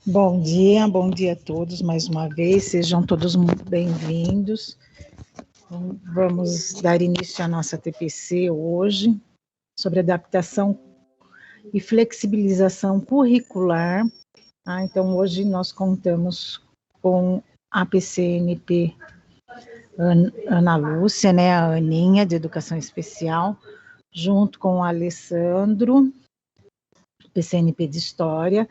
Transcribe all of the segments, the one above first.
Bom dia a todos mais uma vez, sejam todos muito bem-vindos. Vamos dar início à nossa TPC hoje, sobre adaptação e flexibilização curricular. Então, hoje nós contamos com a PCNP Ana Lúcia, a Aninha, de Educação Especial, junto com o Alessandro, PCNP de História,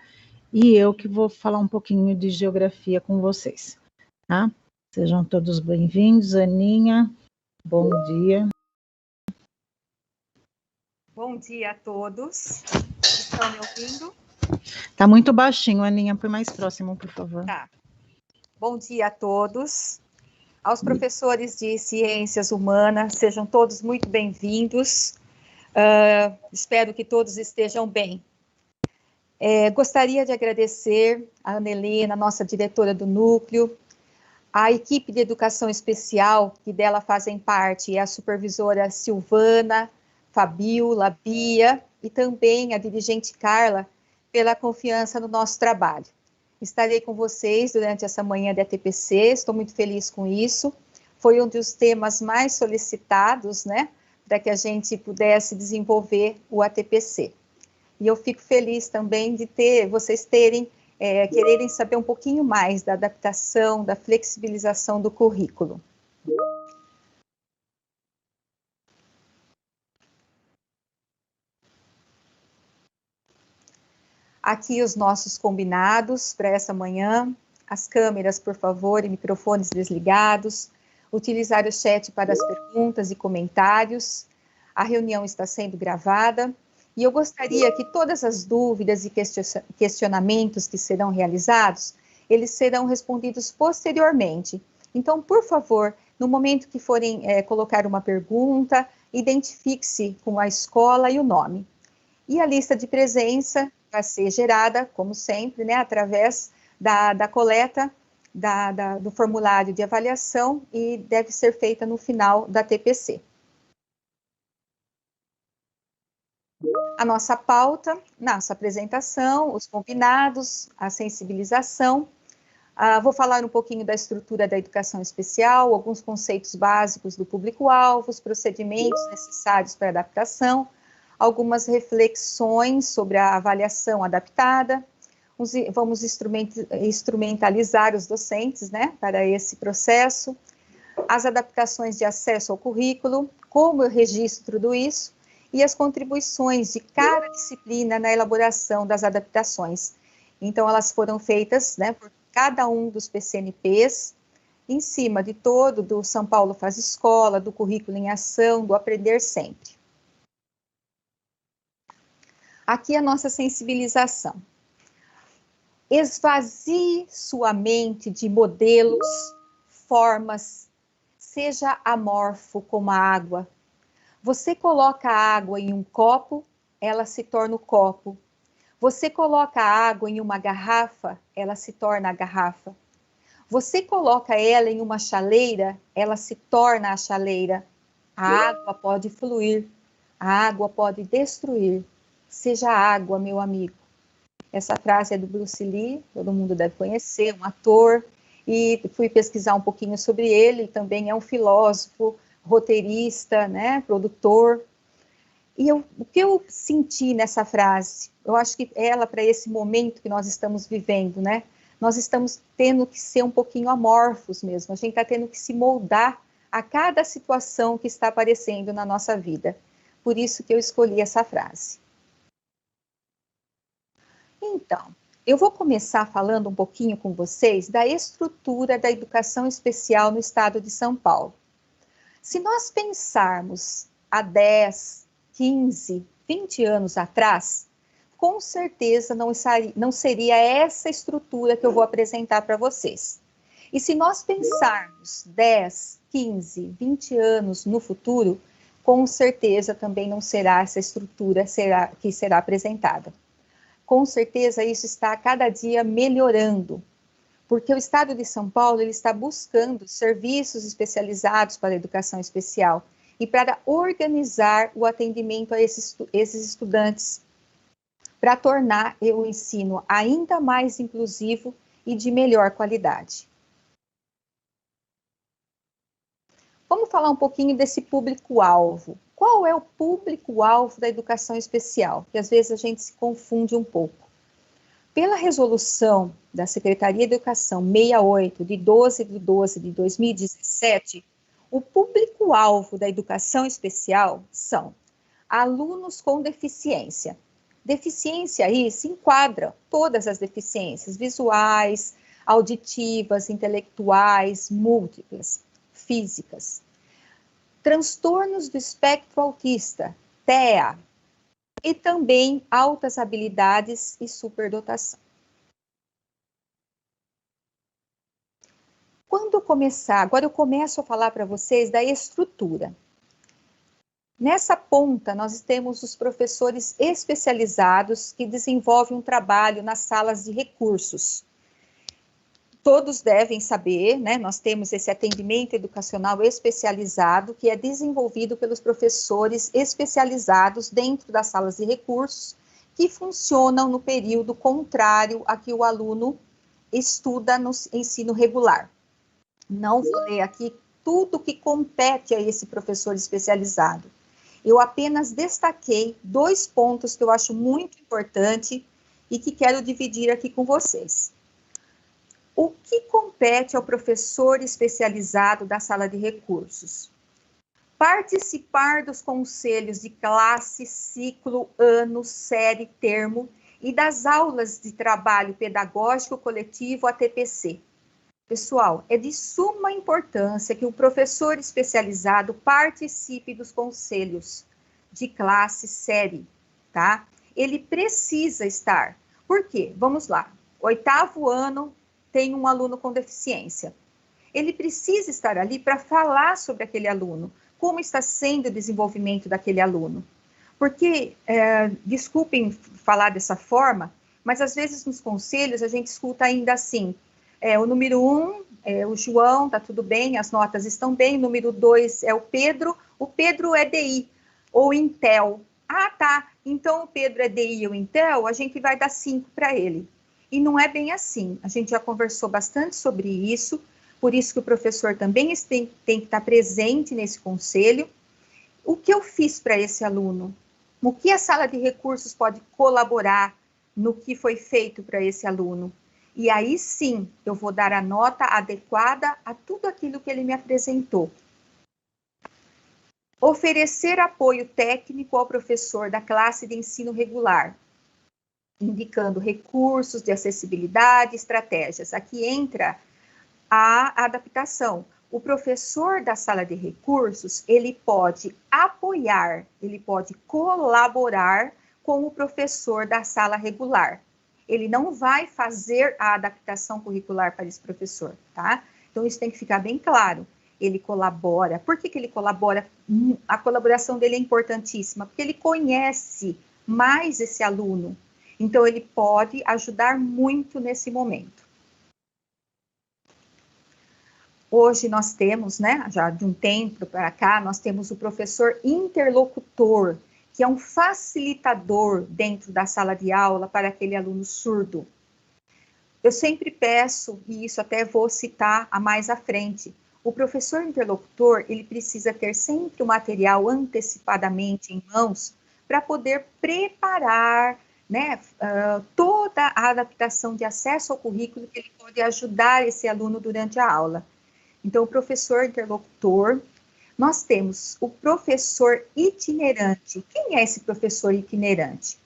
e eu que vou falar um pouquinho de geografia com vocês, tá? Sejam todos bem-vindos. Aninha, bom dia. Bom dia a todos. Estão me ouvindo? Tá muito baixinho, Aninha, por mais próximo, por favor. Tá. Bom dia a todos. Aos professores de Ciências Humanas, sejam todos muito bem-vindos. Espero que todos estejam bem. Gostaria de agradecer a Ana Helena, nossa diretora do núcleo, a equipe de educação especial, que dela fazem parte, a supervisora Silvana, Fabiola, Bia, e também a dirigente Carla, pela confiança no nosso trabalho. Estarei com vocês durante essa manhã da TPC, estou muito feliz com isso. Foi um dos temas mais solicitados, para que a gente pudesse desenvolver o ATPC. E eu fico feliz também de vocês quererem saber um pouquinho mais da adaptação, da flexibilização do currículo. Aqui os nossos combinados para essa manhã. As câmeras, por favor, e microfones desligados. Utilizar o chat para as perguntas e comentários. A reunião está sendo gravada. E eu gostaria que todas as dúvidas e questionamentos que serão realizados, eles serão respondidos posteriormente. Então, por favor, no momento que forem colocar uma pergunta, identifique-se com a escola e o nome. E a lista de presença vai ser gerada, como sempre, através da coleta do formulário de avaliação e deve ser feita no final da TPC. A nossa pauta, nossa apresentação, os combinados, a sensibilização. Vou falar um pouquinho da estrutura da educação especial, alguns conceitos básicos do público-alvo, os procedimentos necessários para adaptação, algumas reflexões sobre a avaliação adaptada. Vamos instrumentalizar os docentes, para esse processo. As adaptações de acesso ao currículo, como eu registro tudo isso, e as contribuições de cada disciplina na elaboração das adaptações. Então, elas foram feitas, por cada um dos PCNPs, em cima de todo, do São Paulo Faz Escola, do Currículo em Ação, do Aprender Sempre. Aqui a nossa sensibilização. Esvazie sua mente de modelos, formas, seja amorfo como a água. Você coloca a água em um copo, ela se torna o copo. Você coloca a água em uma garrafa, ela se torna a garrafa. Você coloca ela em uma chaleira, ela se torna a chaleira. A água pode fluir, a água pode destruir. Seja água, meu amigo. Essa frase é do Bruce Lee, todo mundo deve conhecer, um ator, e fui pesquisar um pouquinho sobre ele, também é um filósofo, roteirista, produtor. E o que eu senti nessa frase? Eu acho que ela, para esse momento que nós estamos vivendo, nós estamos tendo que ser um pouquinho amorfos mesmo, a gente está tendo que se moldar a cada situação que está aparecendo na nossa vida. Por isso que eu escolhi essa frase. Então, eu vou começar falando um pouquinho com vocês da estrutura da educação especial no estado de São Paulo. Se nós pensarmos há 10, 15, 20 anos atrás, com certeza não seria essa estrutura que eu vou apresentar para vocês. E se nós pensarmos 10, 15, 20 anos no futuro, com certeza também não será essa estrutura que será apresentada. Com certeza isso está a cada dia melhorando, porque o Estado de São Paulo ele está buscando serviços especializados para a educação especial e para organizar o atendimento a esses estudantes, para tornar o ensino ainda mais inclusivo e de melhor qualidade. Vamos falar um pouquinho desse público-alvo. Qual é o público-alvo da educação especial? Que às vezes a gente se confunde um pouco. Pela resolução da Secretaria de Educação 68, de 12 de 2017, o público-alvo da educação especial são alunos com deficiência. Deficiência aí se enquadra todas as deficiências visuais, auditivas, intelectuais, múltiplas, físicas. Transtornos do espectro autista, TEA, e também altas habilidades e superdotação. Quando começar, agora eu começo a falar para vocês da estrutura. Nessa ponta, nós temos os professores especializados que desenvolvem um trabalho nas salas de recursos. Todos devem saber, né? Nós temos esse atendimento educacional especializado que é desenvolvido pelos professores especializados dentro das salas de recursos que funcionam no período contrário a que o aluno estuda no ensino regular. Não vou ler aqui tudo que compete a esse professor especializado. Eu apenas destaquei 2 pontos que eu acho muito importante e que quero dividir aqui com vocês. O que compete ao professor especializado da sala de recursos? Participar dos conselhos de classe, ciclo, ano, série, termo e das aulas de trabalho pedagógico coletivo ATPC. Pessoal, é de suma importância que o professor especializado participe dos conselhos de classe, série, tá? Ele precisa estar. Por quê? Vamos lá. 8º ano, tem um aluno com deficiência. Ele precisa estar ali para falar sobre aquele aluno, como está sendo o desenvolvimento daquele aluno. Porque, desculpem falar dessa forma, mas às vezes nos conselhos a gente escuta ainda assim, o número 1 é o João, tá tudo bem, as notas estão bem, o número 2 é o Pedro é DI, ou Intel. Ah, tá, então o Pedro é DI ou Intel, a gente vai dar 5 para ele. E não é bem assim, a gente já conversou bastante sobre isso, por isso que o professor também tem que estar presente nesse conselho. O que eu fiz para esse aluno? O que a sala de recursos pode colaborar no que foi feito para esse aluno? E aí sim, eu vou dar a nota adequada a tudo aquilo que ele me apresentou. Oferecer apoio técnico ao professor da classe de ensino regular, indicando recursos de acessibilidade, estratégias. Aqui entra a adaptação. O professor da sala de recursos, ele pode apoiar, ele pode colaborar com o professor da sala regular. Ele não vai fazer a adaptação curricular para esse professor, tá? Então, isso tem que ficar bem claro. Ele colabora. Por que ele colabora? A colaboração dele é importantíssima, porque ele conhece mais esse aluno. Então, ele pode ajudar muito nesse momento. Hoje nós temos, né, já de um tempo para cá, nós temos o professor interlocutor, que é um facilitador dentro da sala de aula para aquele aluno surdo. Eu sempre peço, e isso até vou citar a mais à frente, o professor interlocutor, ele precisa ter sempre o material antecipadamente em mãos para poder preparar, né, toda a adaptação de acesso ao currículo que ele pode ajudar esse aluno durante a aula. Então, o professor interlocutor, nós temos o professor itinerante. Quem é esse professor itinerante?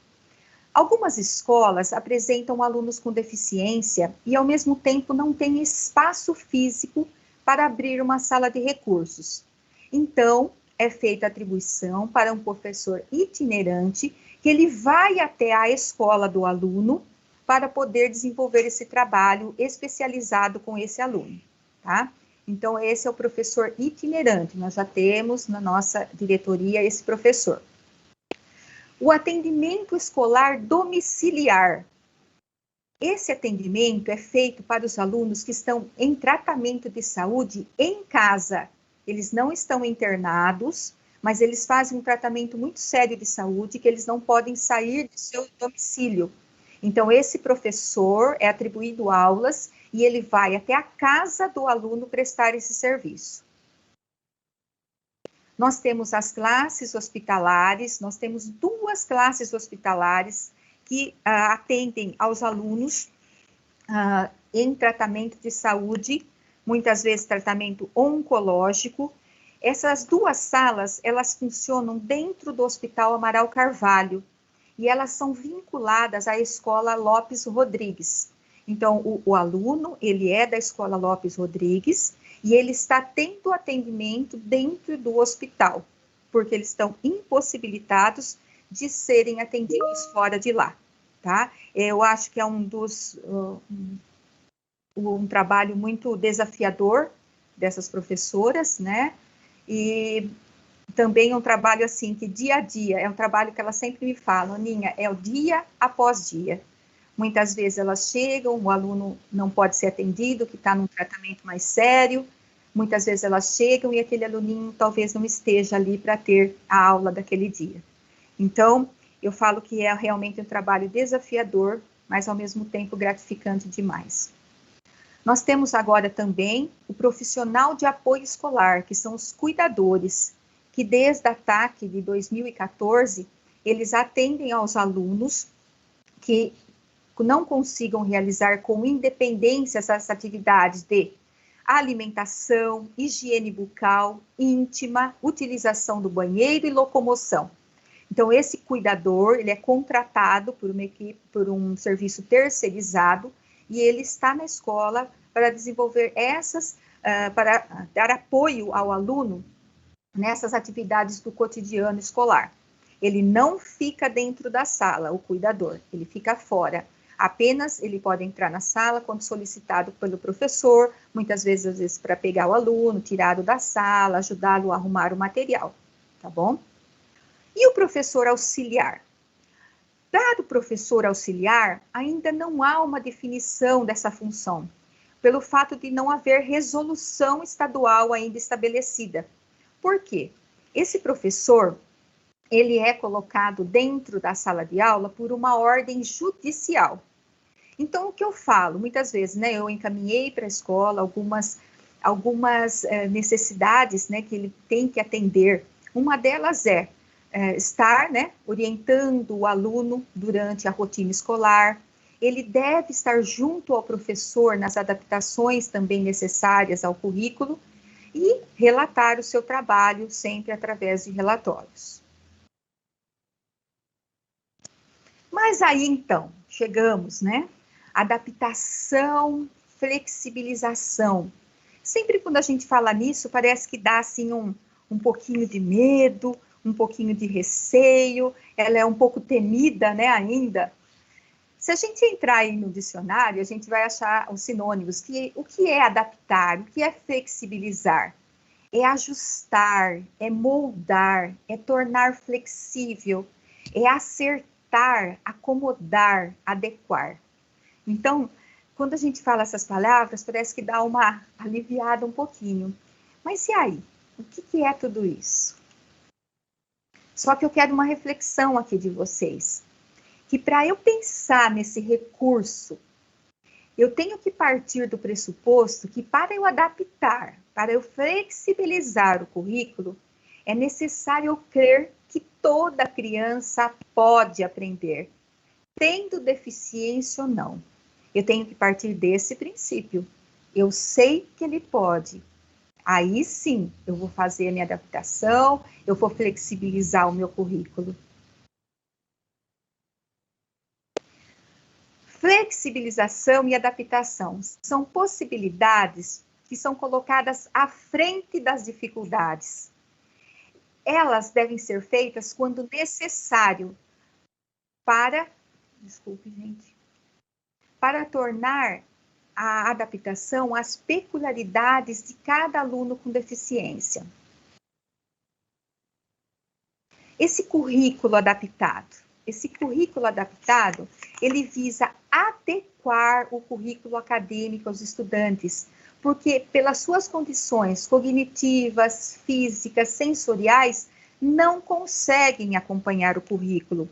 Algumas escolas apresentam alunos com deficiência e, ao mesmo tempo, não têm espaço físico para abrir uma sala de recursos. Então, é feita a atribuição para um professor itinerante, que ele vai até a escola do aluno para poder desenvolver esse trabalho especializado com esse aluno, tá? Então, esse é o professor itinerante, nós já temos na nossa diretoria esse professor. O atendimento escolar domiciliar. Esse atendimento é feito para os alunos que estão em tratamento de saúde em casa. Eles não estão internados, mas eles fazem um tratamento muito sério de saúde, que eles não podem sair do seu domicílio. Então, esse professor é atribuído aulas e ele vai até a casa do aluno prestar esse serviço. Nós temos as classes hospitalares, nós temos 2 classes hospitalares que atendem aos alunos em tratamento de saúde, muitas vezes tratamento oncológico. Essas 2 salas, elas funcionam dentro do Hospital Amaral Carvalho, e elas são vinculadas à Escola Lopes Rodrigues. Então, o aluno, ele é da Escola Lopes Rodrigues, e ele está tendo atendimento dentro do hospital, porque eles estão impossibilitados de serem atendidos fora de lá, tá? Eu acho que é um trabalho muito desafiador dessas professoras, né? E também é um trabalho, assim, que dia a dia, é um trabalho que elas sempre me falam, Aninha, é o dia após dia. Muitas vezes elas chegam, o aluno não pode ser atendido, que está num tratamento mais sério. Muitas vezes elas chegam e aquele aluninho talvez não esteja ali para ter a aula daquele dia. Então, eu falo que é realmente um trabalho desafiador, mas ao mesmo tempo gratificante demais. Nós temos agora também o profissional de apoio escolar, que são os cuidadores, que desde a TAC de 2014, eles atendem aos alunos que não consigam realizar com independência essas atividades de alimentação, higiene bucal, íntima, utilização do banheiro e locomoção. Então, esse cuidador, ele é contratado por uma equipe, por um serviço terceirizado, e ele está na escola para desenvolver para dar apoio ao aluno nessas atividades do cotidiano escolar. Ele não fica dentro da sala, o cuidador, ele fica fora. Apenas ele pode entrar na sala quando solicitado pelo professor, muitas vezes, às vezes, para pegar o aluno, tirá-lo da sala, ajudá-lo a arrumar o material, tá bom? E o professor auxiliar? Para o professor auxiliar, ainda não há uma definição dessa função, pelo fato de não haver resolução estadual ainda estabelecida. Por quê? Esse professor, ele é colocado dentro da sala de aula por uma ordem judicial. Então, o que eu falo? Muitas vezes, né, eu encaminhei para a escola algumas necessidades, né, que ele tem que atender. Uma delas é estar, né, orientando o aluno durante a rotina escolar. Ele deve estar junto ao professor nas adaptações também necessárias ao currículo e relatar o seu trabalho sempre através de relatórios. Mas aí, então, chegamos, né? Adaptação, flexibilização. Sempre quando a gente fala nisso, parece que dá, assim, um pouquinho de medo, um pouquinho de receio, ela é um pouco temida, né, ainda. Se a gente entrar aí no dicionário, a gente vai achar os sinônimos. O que é adaptar? O que é flexibilizar? É ajustar, é moldar, é tornar flexível, é acertar, acomodar, adequar. Então, quando a gente fala essas palavras, parece que dá uma aliviada um pouquinho. Mas e aí? O que é tudo isso? Só que eu quero uma reflexão aqui de vocês. Que para eu pensar nesse recurso, eu tenho que partir do pressuposto que para eu adaptar, para eu flexibilizar o currículo, é necessário eu crer que toda criança pode aprender, tendo deficiência ou não. Eu tenho que partir desse princípio. Eu sei que ele pode. Aí sim, eu vou fazer a minha adaptação, eu vou flexibilizar o meu currículo. Flexibilização e adaptação são possibilidades que são colocadas à frente das dificuldades. Elas devem ser feitas quando necessário para tornar a adaptação às peculiaridades de cada aluno com deficiência. Esse currículo adaptado, esse currículo adaptado, ele visa adequar o currículo acadêmico aos estudantes, porque pelas suas condições cognitivas, físicas, sensoriais, não conseguem acompanhar o currículo.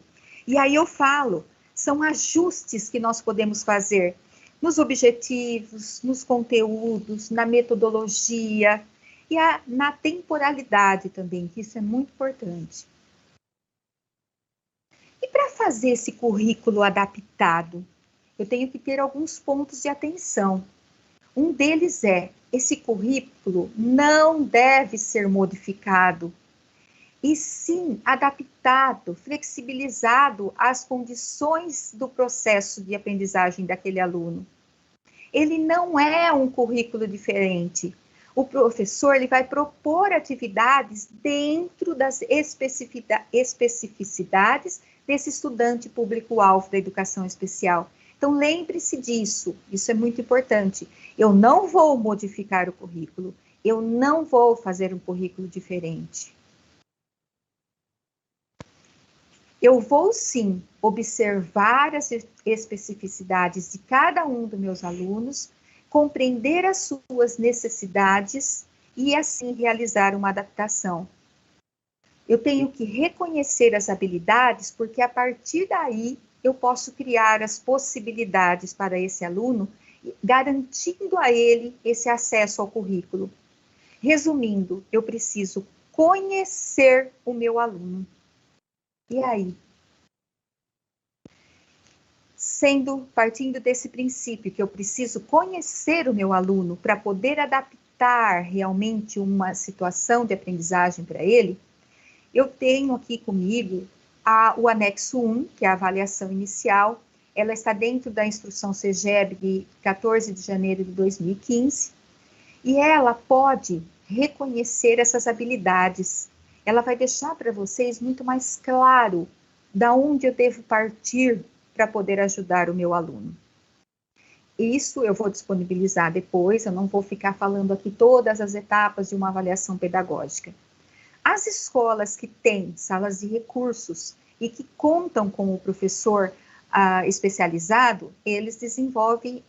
E aí eu falo, são ajustes que nós podemos fazer nos objetivos, nos conteúdos, na metodologia e na temporalidade também, que isso é muito importante. E para fazer esse currículo adaptado, eu tenho que ter alguns pontos de atenção. Um deles é, esse currículo não deve ser modificado, e sim adaptado, flexibilizado às condições do processo de aprendizagem daquele aluno. Ele não é um currículo diferente. O professor ele vai propor atividades dentro das especificidades desse estudante público-alvo da educação especial. Então, lembre-se disso, isso é muito importante. Eu não vou modificar o currículo, eu não vou fazer um currículo diferente. Eu vou, sim, observar as especificidades de cada um dos meus alunos, compreender as suas necessidades e, assim, realizar uma adaptação. Eu tenho que reconhecer as habilidades, porque a partir daí eu posso criar as possibilidades para esse aluno, garantindo a ele esse acesso ao currículo. Resumindo, eu preciso conhecer o meu aluno. E aí? Partindo desse princípio que eu preciso conhecer o meu aluno para poder adaptar realmente uma situação de aprendizagem para ele, eu tenho aqui comigo o anexo 1, que é a avaliação inicial. Ela está dentro da instrução CEGEB de 14 de janeiro de 2015, e ela pode reconhecer essas habilidades. Ela vai deixar para vocês muito mais claro da onde eu devo partir para poder ajudar o meu aluno. Isso eu vou disponibilizar depois, eu não vou ficar falando aqui todas as etapas de uma avaliação pedagógica. As escolas que têm salas de recursos e que contam com o professor especializado, eles desenvolvem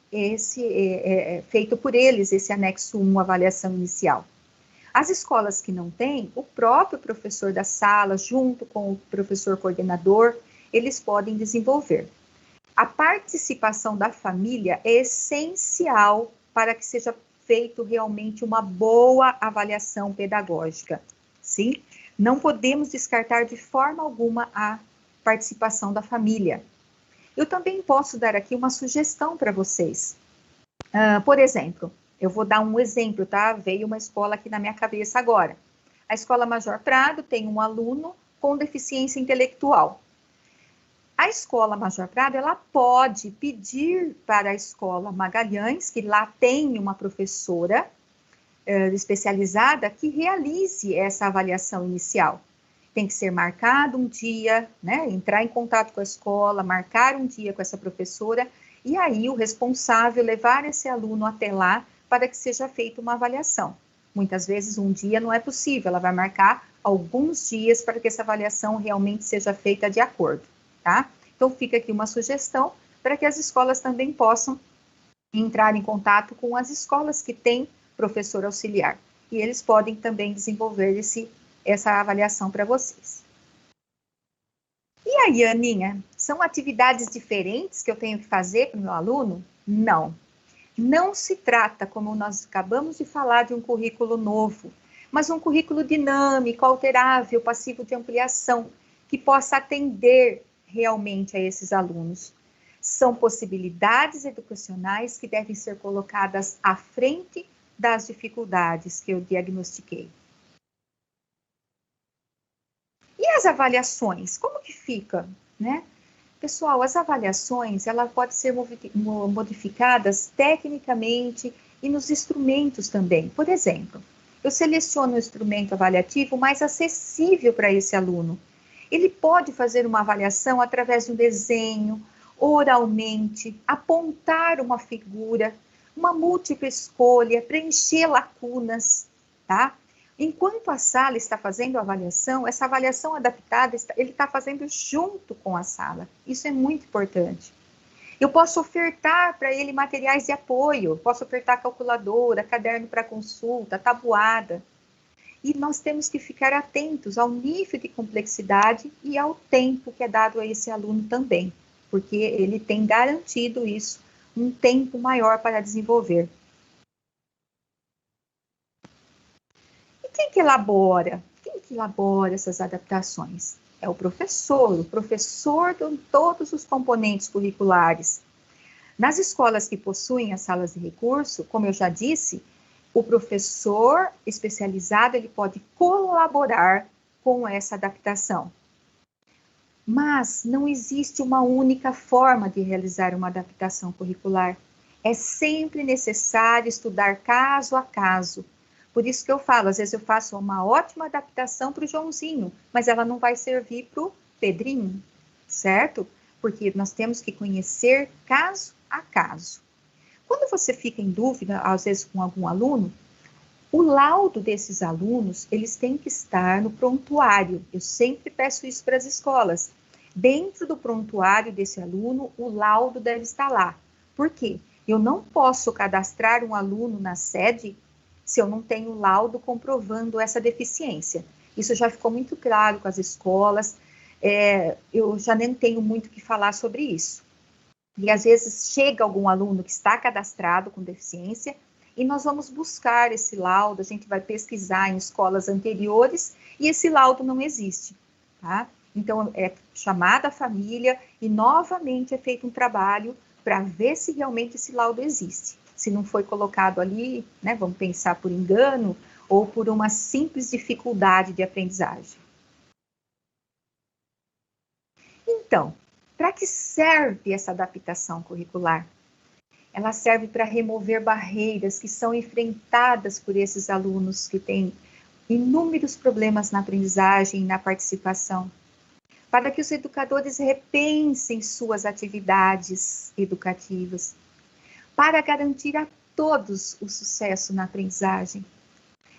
feito por eles, esse anexo 1, avaliação inicial. As escolas que não têm, o próprio professor da sala, junto com o professor coordenador, eles podem desenvolver. A participação da família é essencial para que seja feito realmente uma boa avaliação pedagógica. Sim? Não podemos descartar de forma alguma a participação da família. Eu também posso dar aqui uma sugestão para vocês. Por exemplo, eu vou dar um exemplo, tá? Veio uma escola aqui na minha cabeça agora. A Escola Major Prado tem um aluno com deficiência intelectual. A Escola Major Prado, ela pode pedir para a Escola Magalhães, que lá tem uma professora especializada, que realize essa avaliação inicial. Tem que ser marcado um dia, né? Entrar em contato com a escola, marcar um dia com essa professora, e aí o responsável levar esse aluno até lá para que seja feita uma avaliação. Muitas vezes um dia não é possível, ela vai marcar alguns dias para que essa avaliação realmente seja feita de acordo, tá? Então fica aqui uma sugestão para que as escolas também possam entrar em contato com as escolas que têm professor auxiliar. E eles podem também desenvolver essa avaliação para vocês. E aí, Aninha, são atividades diferentes que eu tenho que fazer para o meu aluno? Não. Não se trata, como nós acabamos de falar, de um currículo novo, mas um currículo dinâmico, alterável, passivo de ampliação, que possa atender realmente a esses alunos. São possibilidades educacionais que devem ser colocadas à frente das dificuldades que eu diagnostiquei. E as avaliações, como que fica, né? Pessoal, as avaliações, ela pode ser modificadas tecnicamente e nos instrumentos também. Por exemplo, eu seleciono um instrumento avaliativo mais acessível para esse aluno. Ele pode fazer uma avaliação através de um desenho, oralmente, apontar uma figura, uma múltipla escolha, preencher lacunas, tá? Enquanto a sala está fazendo a avaliação, essa avaliação adaptada, ele está fazendo junto com a sala. Isso é muito importante. Eu posso ofertar para ele materiais de apoio, posso ofertar calculadora, caderno para consulta, tabuada. E nós temos que ficar atentos ao nível de complexidade e ao tempo que é dado a esse aluno também, porque ele tem garantido isso, um tempo maior para desenvolver. E quem que elabora? Quem que elabora essas adaptações? É o professor de todos os componentes curriculares. Nas escolas que possuem as salas de recurso, como eu já disse, o professor especializado, ele pode colaborar com essa adaptação. Mas não existe uma única forma de realizar uma adaptação curricular. É sempre necessário estudar caso a caso. Por isso que eu falo, às vezes eu faço uma ótima adaptação para o Joãozinho, mas ela não vai servir para o Pedrinho, certo? Porque nós temos que conhecer caso a caso. Quando você fica em dúvida, às vezes com algum aluno, o laudo desses alunos, eles têm que estar no prontuário. Eu sempre peço isso para as escolas. Dentro do prontuário desse aluno, o laudo deve estar lá. Por quê? Eu não posso cadastrar um aluno na sede se eu não tenho laudo comprovando essa deficiência. Isso já ficou muito claro com as escolas. Eu já nem tenho muito o que falar sobre isso. E às vezes chega algum aluno que está cadastrado com deficiência e nós vamos buscar esse laudo, a gente vai pesquisar em escolas anteriores e esse laudo não existe, tá? Então é chamada a família e novamente é feito um trabalho para ver se realmente esse laudo existe. Se não foi colocado ali, né, vamos pensar por engano ou por uma simples dificuldade de aprendizagem. Então, para que serve essa adaptação curricular? Ela serve para remover barreiras que são enfrentadas por esses alunos que têm inúmeros problemas na aprendizagem e na participação, para que os educadores repensem suas atividades educativas, para garantir a todos o sucesso na aprendizagem,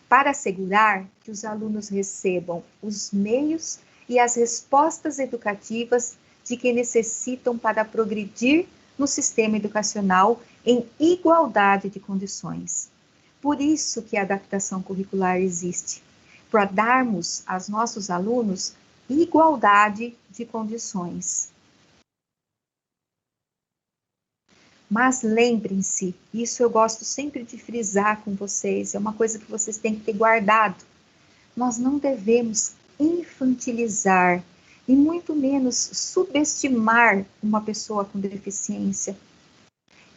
para assegurar que os alunos recebam os meios e as respostas educativas de que necessitam para progredir no sistema educacional em igualdade de condições. Por isso que a adaptação curricular existe, para darmos aos nossos alunos igualdade de condições. Mas lembrem-se, isso eu gosto sempre de frisar com vocês, é uma coisa que vocês têm que ter guardado. Nós não devemos infantilizar e muito menos subestimar uma pessoa com deficiência.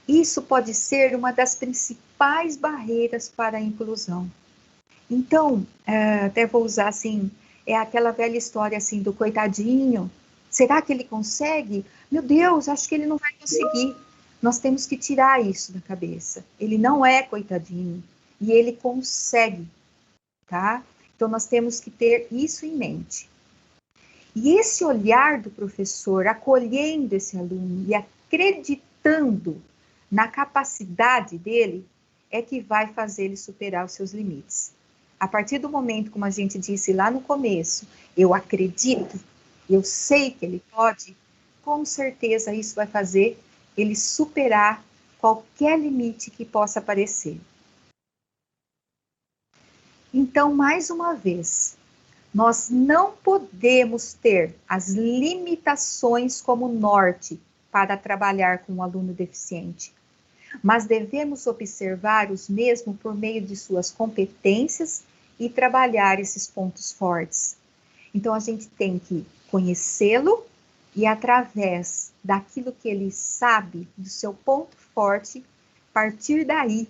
Isso pode ser uma das principais barreiras para a inclusão. Então, até vou usar assim, é aquela velha história assim do coitadinho. Será que ele consegue? Meu Deus, acho que ele não vai conseguir. Nós temos que tirar isso da cabeça. Ele não é coitadinho e ele consegue, tá? Então, nós temos que ter isso em mente. E esse olhar do professor acolhendo esse aluno e acreditando na capacidade dele é que vai fazer ele superar os seus limites. A partir do momento, como a gente disse lá no começo, eu acredito, eu sei que ele pode, com certeza isso vai fazer ele superar qualquer limite que possa aparecer. Então, mais uma vez, nós não podemos ter as limitações como norte para trabalhar com um aluno deficiente, mas devemos observar os mesmos por meio de suas competências e trabalhar esses pontos fortes. Então, a gente tem que conhecê-lo e, através daquilo que ele sabe, do seu ponto forte, partir daí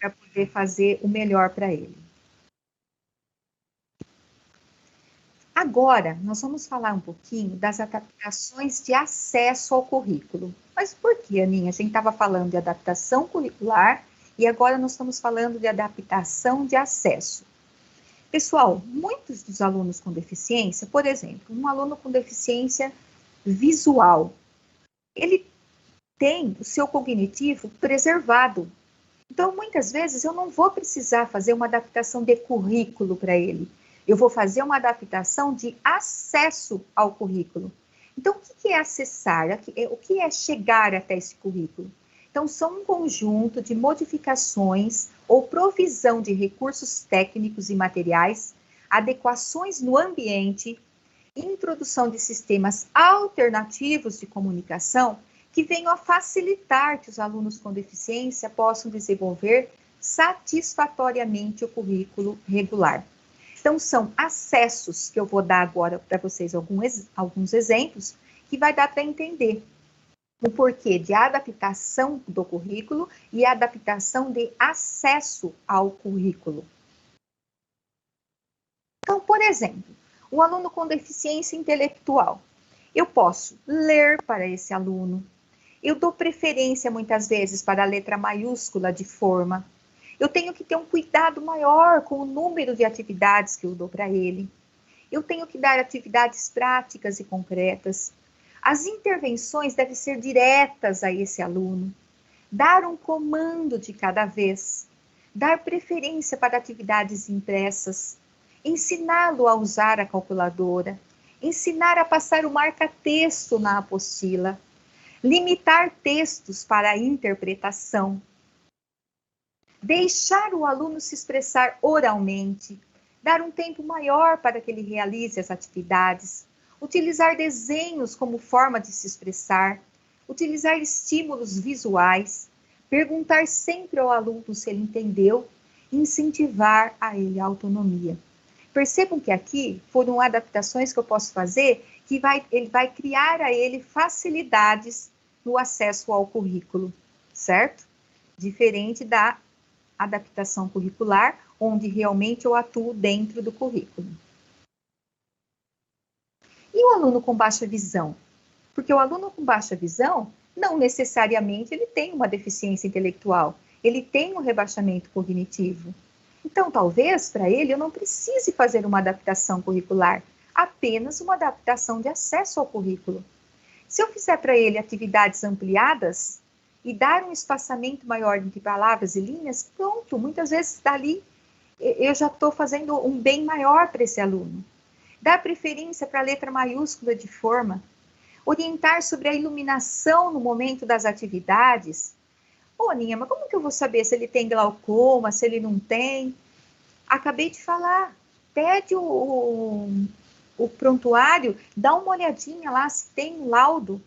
para poder fazer o melhor para ele. Agora, nós vamos falar um pouquinho das adaptações de acesso ao currículo. Mas por que, Aninha? A gente estava falando de adaptação curricular e agora nós estamos falando de adaptação de acesso. Pessoal, muitos dos alunos com deficiência, por exemplo, um aluno com deficiência visual, ele tem o seu cognitivo preservado. Então, muitas vezes, eu não vou precisar fazer uma adaptação de currículo para ele. Eu vou fazer uma adaptação de acesso ao currículo. Então, o que é acessar? O que é chegar até esse currículo? Então, são um conjunto de modificações ou provisão de recursos técnicos e materiais, adequações no ambiente, introdução de sistemas alternativos de comunicação que venham a facilitar que os alunos com deficiência possam desenvolver satisfatoriamente o currículo regular. Então, são acessos que eu vou dar agora para vocês alguns exemplos, que vai dar para entender o porquê de adaptação do currículo e adaptação de acesso ao currículo. Então, por exemplo, o aluno com deficiência intelectual. Eu posso ler para esse aluno. Eu dou preferência, muitas vezes, para a letra maiúscula de forma. Eu tenho que ter um cuidado maior com o número de atividades que eu dou para ele. Eu tenho que dar atividades práticas e concretas. As intervenções devem ser diretas a esse aluno. Dar um comando de cada vez. Dar preferência para atividades impressas. Ensiná-lo a usar a calculadora. Ensinar a passar o marca-texto na apostila. Limitar textos para a interpretação. Deixar o aluno se expressar oralmente. Dar um tempo maior para que ele realize as atividades. Utilizar desenhos como forma de se expressar. Utilizar estímulos visuais. Perguntar sempre ao aluno se ele entendeu. Incentivar a ele a autonomia. Percebam que aqui foram adaptações que eu posso fazer que ele vai criar a ele facilidades no acesso ao currículo, certo? Diferente da adaptação curricular, onde realmente eu atuo dentro do currículo. E o aluno com baixa visão? Porque o aluno com baixa visão, não necessariamente ele tem uma deficiência intelectual, ele tem um rebaixamento cognitivo. Então, talvez, para ele, eu não precise fazer uma adaptação curricular, apenas uma adaptação de acesso ao currículo. Se eu fizer para ele atividades ampliadas e dar um espaçamento maior entre palavras e linhas, pronto, muitas vezes dali eu já estou fazendo um bem maior para esse aluno. Dar preferência para a letra maiúscula de forma, orientar sobre a iluminação no momento das atividades. Ô, Aninha, mas como que eu vou saber se ele tem glaucoma, se ele não tem? Acabei de falar, pede o prontuário, dá uma olhadinha lá se tem um laudo,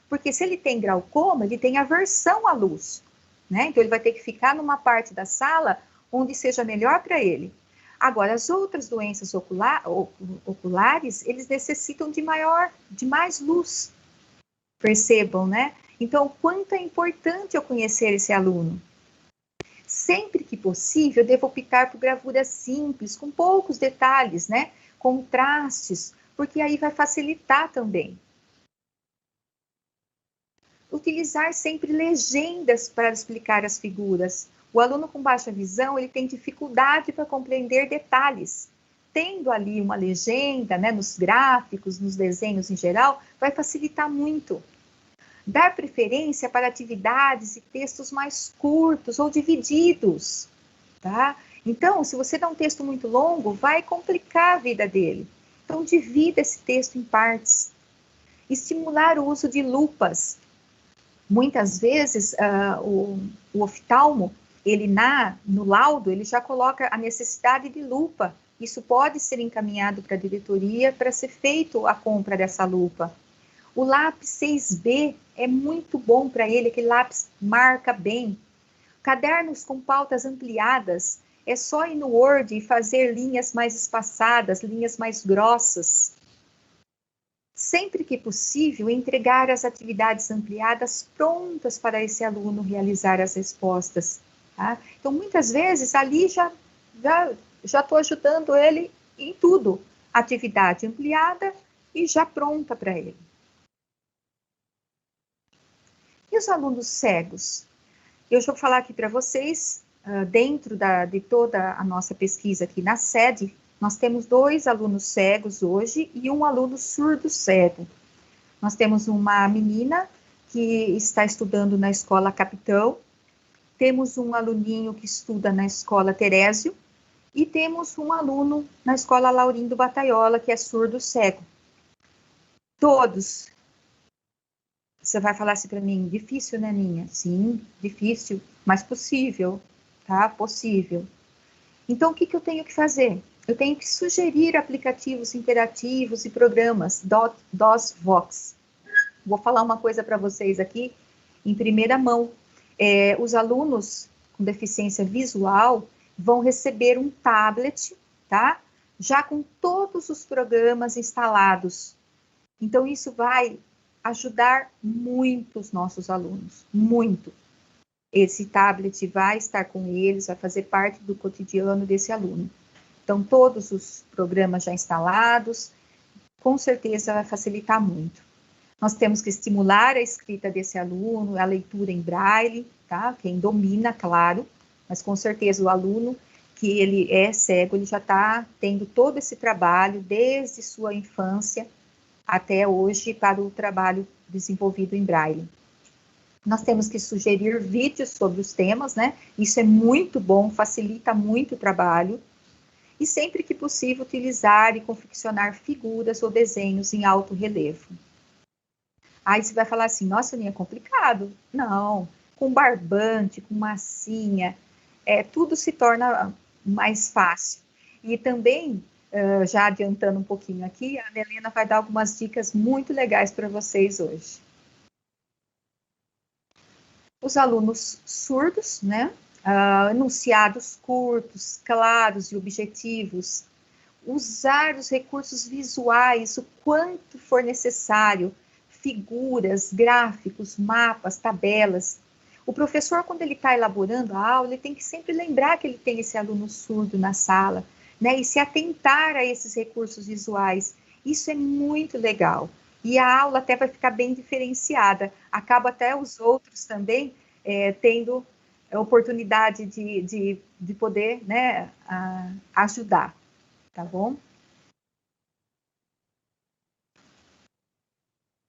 porque se ele tem glaucoma, ele tem aversão à luz, né? Então ele vai ter que ficar numa parte da sala onde seja melhor para ele. Agora, as outras doenças oculares, eles necessitam de mais luz. Percebam, né? Então, o quanto é importante eu conhecer esse aluno. Sempre que possível, eu devo optar por gravuras simples, com poucos detalhes, né? Contrastes, porque aí vai facilitar também. Utilizar sempre legendas para explicar as figuras. O aluno com baixa visão, ele tem dificuldade para compreender detalhes. Tendo ali uma legenda, né, nos gráficos, nos desenhos em geral, vai facilitar muito. Dar preferência para atividades e textos mais curtos ou divididos, tá? Então, se você dá um texto muito longo, vai complicar a vida dele. Então, divida esse texto em partes. Estimular o uso de lupas. Muitas vezes, o oftalmo, ele no laudo, ele já coloca a necessidade de lupa. Isso pode ser encaminhado para a diretoria para ser feito a compra dessa lupa. O lápis 6B é muito bom para ele, aquele lápis marca bem. Cadernos com pautas ampliadas, é só ir no Word e fazer linhas mais espaçadas, linhas mais grossas. Sempre que possível, entregar as atividades ampliadas prontas para esse aluno realizar as respostas. Tá? Então, muitas vezes, ali já estou ajudando ele em tudo. Atividade ampliada e já pronta para ele. E os alunos cegos? Eu já vou falar aqui para vocês, dentro de toda a nossa pesquisa aqui na sede, nós temos 2 alunos cegos hoje e um aluno surdo cego. Nós temos uma menina que está estudando na Escola Capitão temos um aluninho que estuda na escola Terésio e temos um aluno na escola Laurindo Bataiola, que é surdo cego. Todos. Você vai falar assim para mim, difícil, né, Ninha? Sim, difícil, mas possível, tá? Possível. Então, o que eu tenho que fazer? Eu tenho que sugerir aplicativos interativos e programas DOS-Vox. Vou falar uma coisa para vocês aqui, em primeira mão. Os alunos com deficiência visual vão receber um tablet, tá? Já com todos os programas instalados. Então, isso vai ajudar muito os nossos alunos, muito. Esse tablet vai estar com eles, vai fazer parte do cotidiano desse aluno. Então, todos os programas já instalados, com certeza vai facilitar muito. Nós temos que estimular a escrita desse aluno, a leitura em braille, tá? Quem domina, claro, mas com certeza o aluno que ele é cego, ele já está tendo todo esse trabalho desde sua infância até hoje para o trabalho desenvolvido em braille. Nós temos que sugerir vídeos sobre os temas, né? Isso é muito bom, facilita muito o trabalho. E sempre que possível, utilizar e confeccionar figuras ou desenhos em alto relevo. Aí você vai falar assim, nossa, Aninha, é complicado. Não, com barbante, com massinha, tudo se torna mais fácil. E também, já adiantando um pouquinho aqui, a Ana Helena vai dar algumas dicas muito legais para vocês hoje. Os alunos surdos, né? Enunciados curtos, claros e objetivos. Usar os recursos visuais o quanto for necessário, figuras, gráficos, mapas, tabelas. O professor, quando ele está elaborando a aula, ele tem que sempre lembrar que ele tem esse aluno surdo na sala, né? E se atentar a esses recursos visuais. Isso é muito legal. E a aula até vai ficar bem diferenciada. Acaba até os outros também tendo a oportunidade de poder, né, ajudar, tá bom?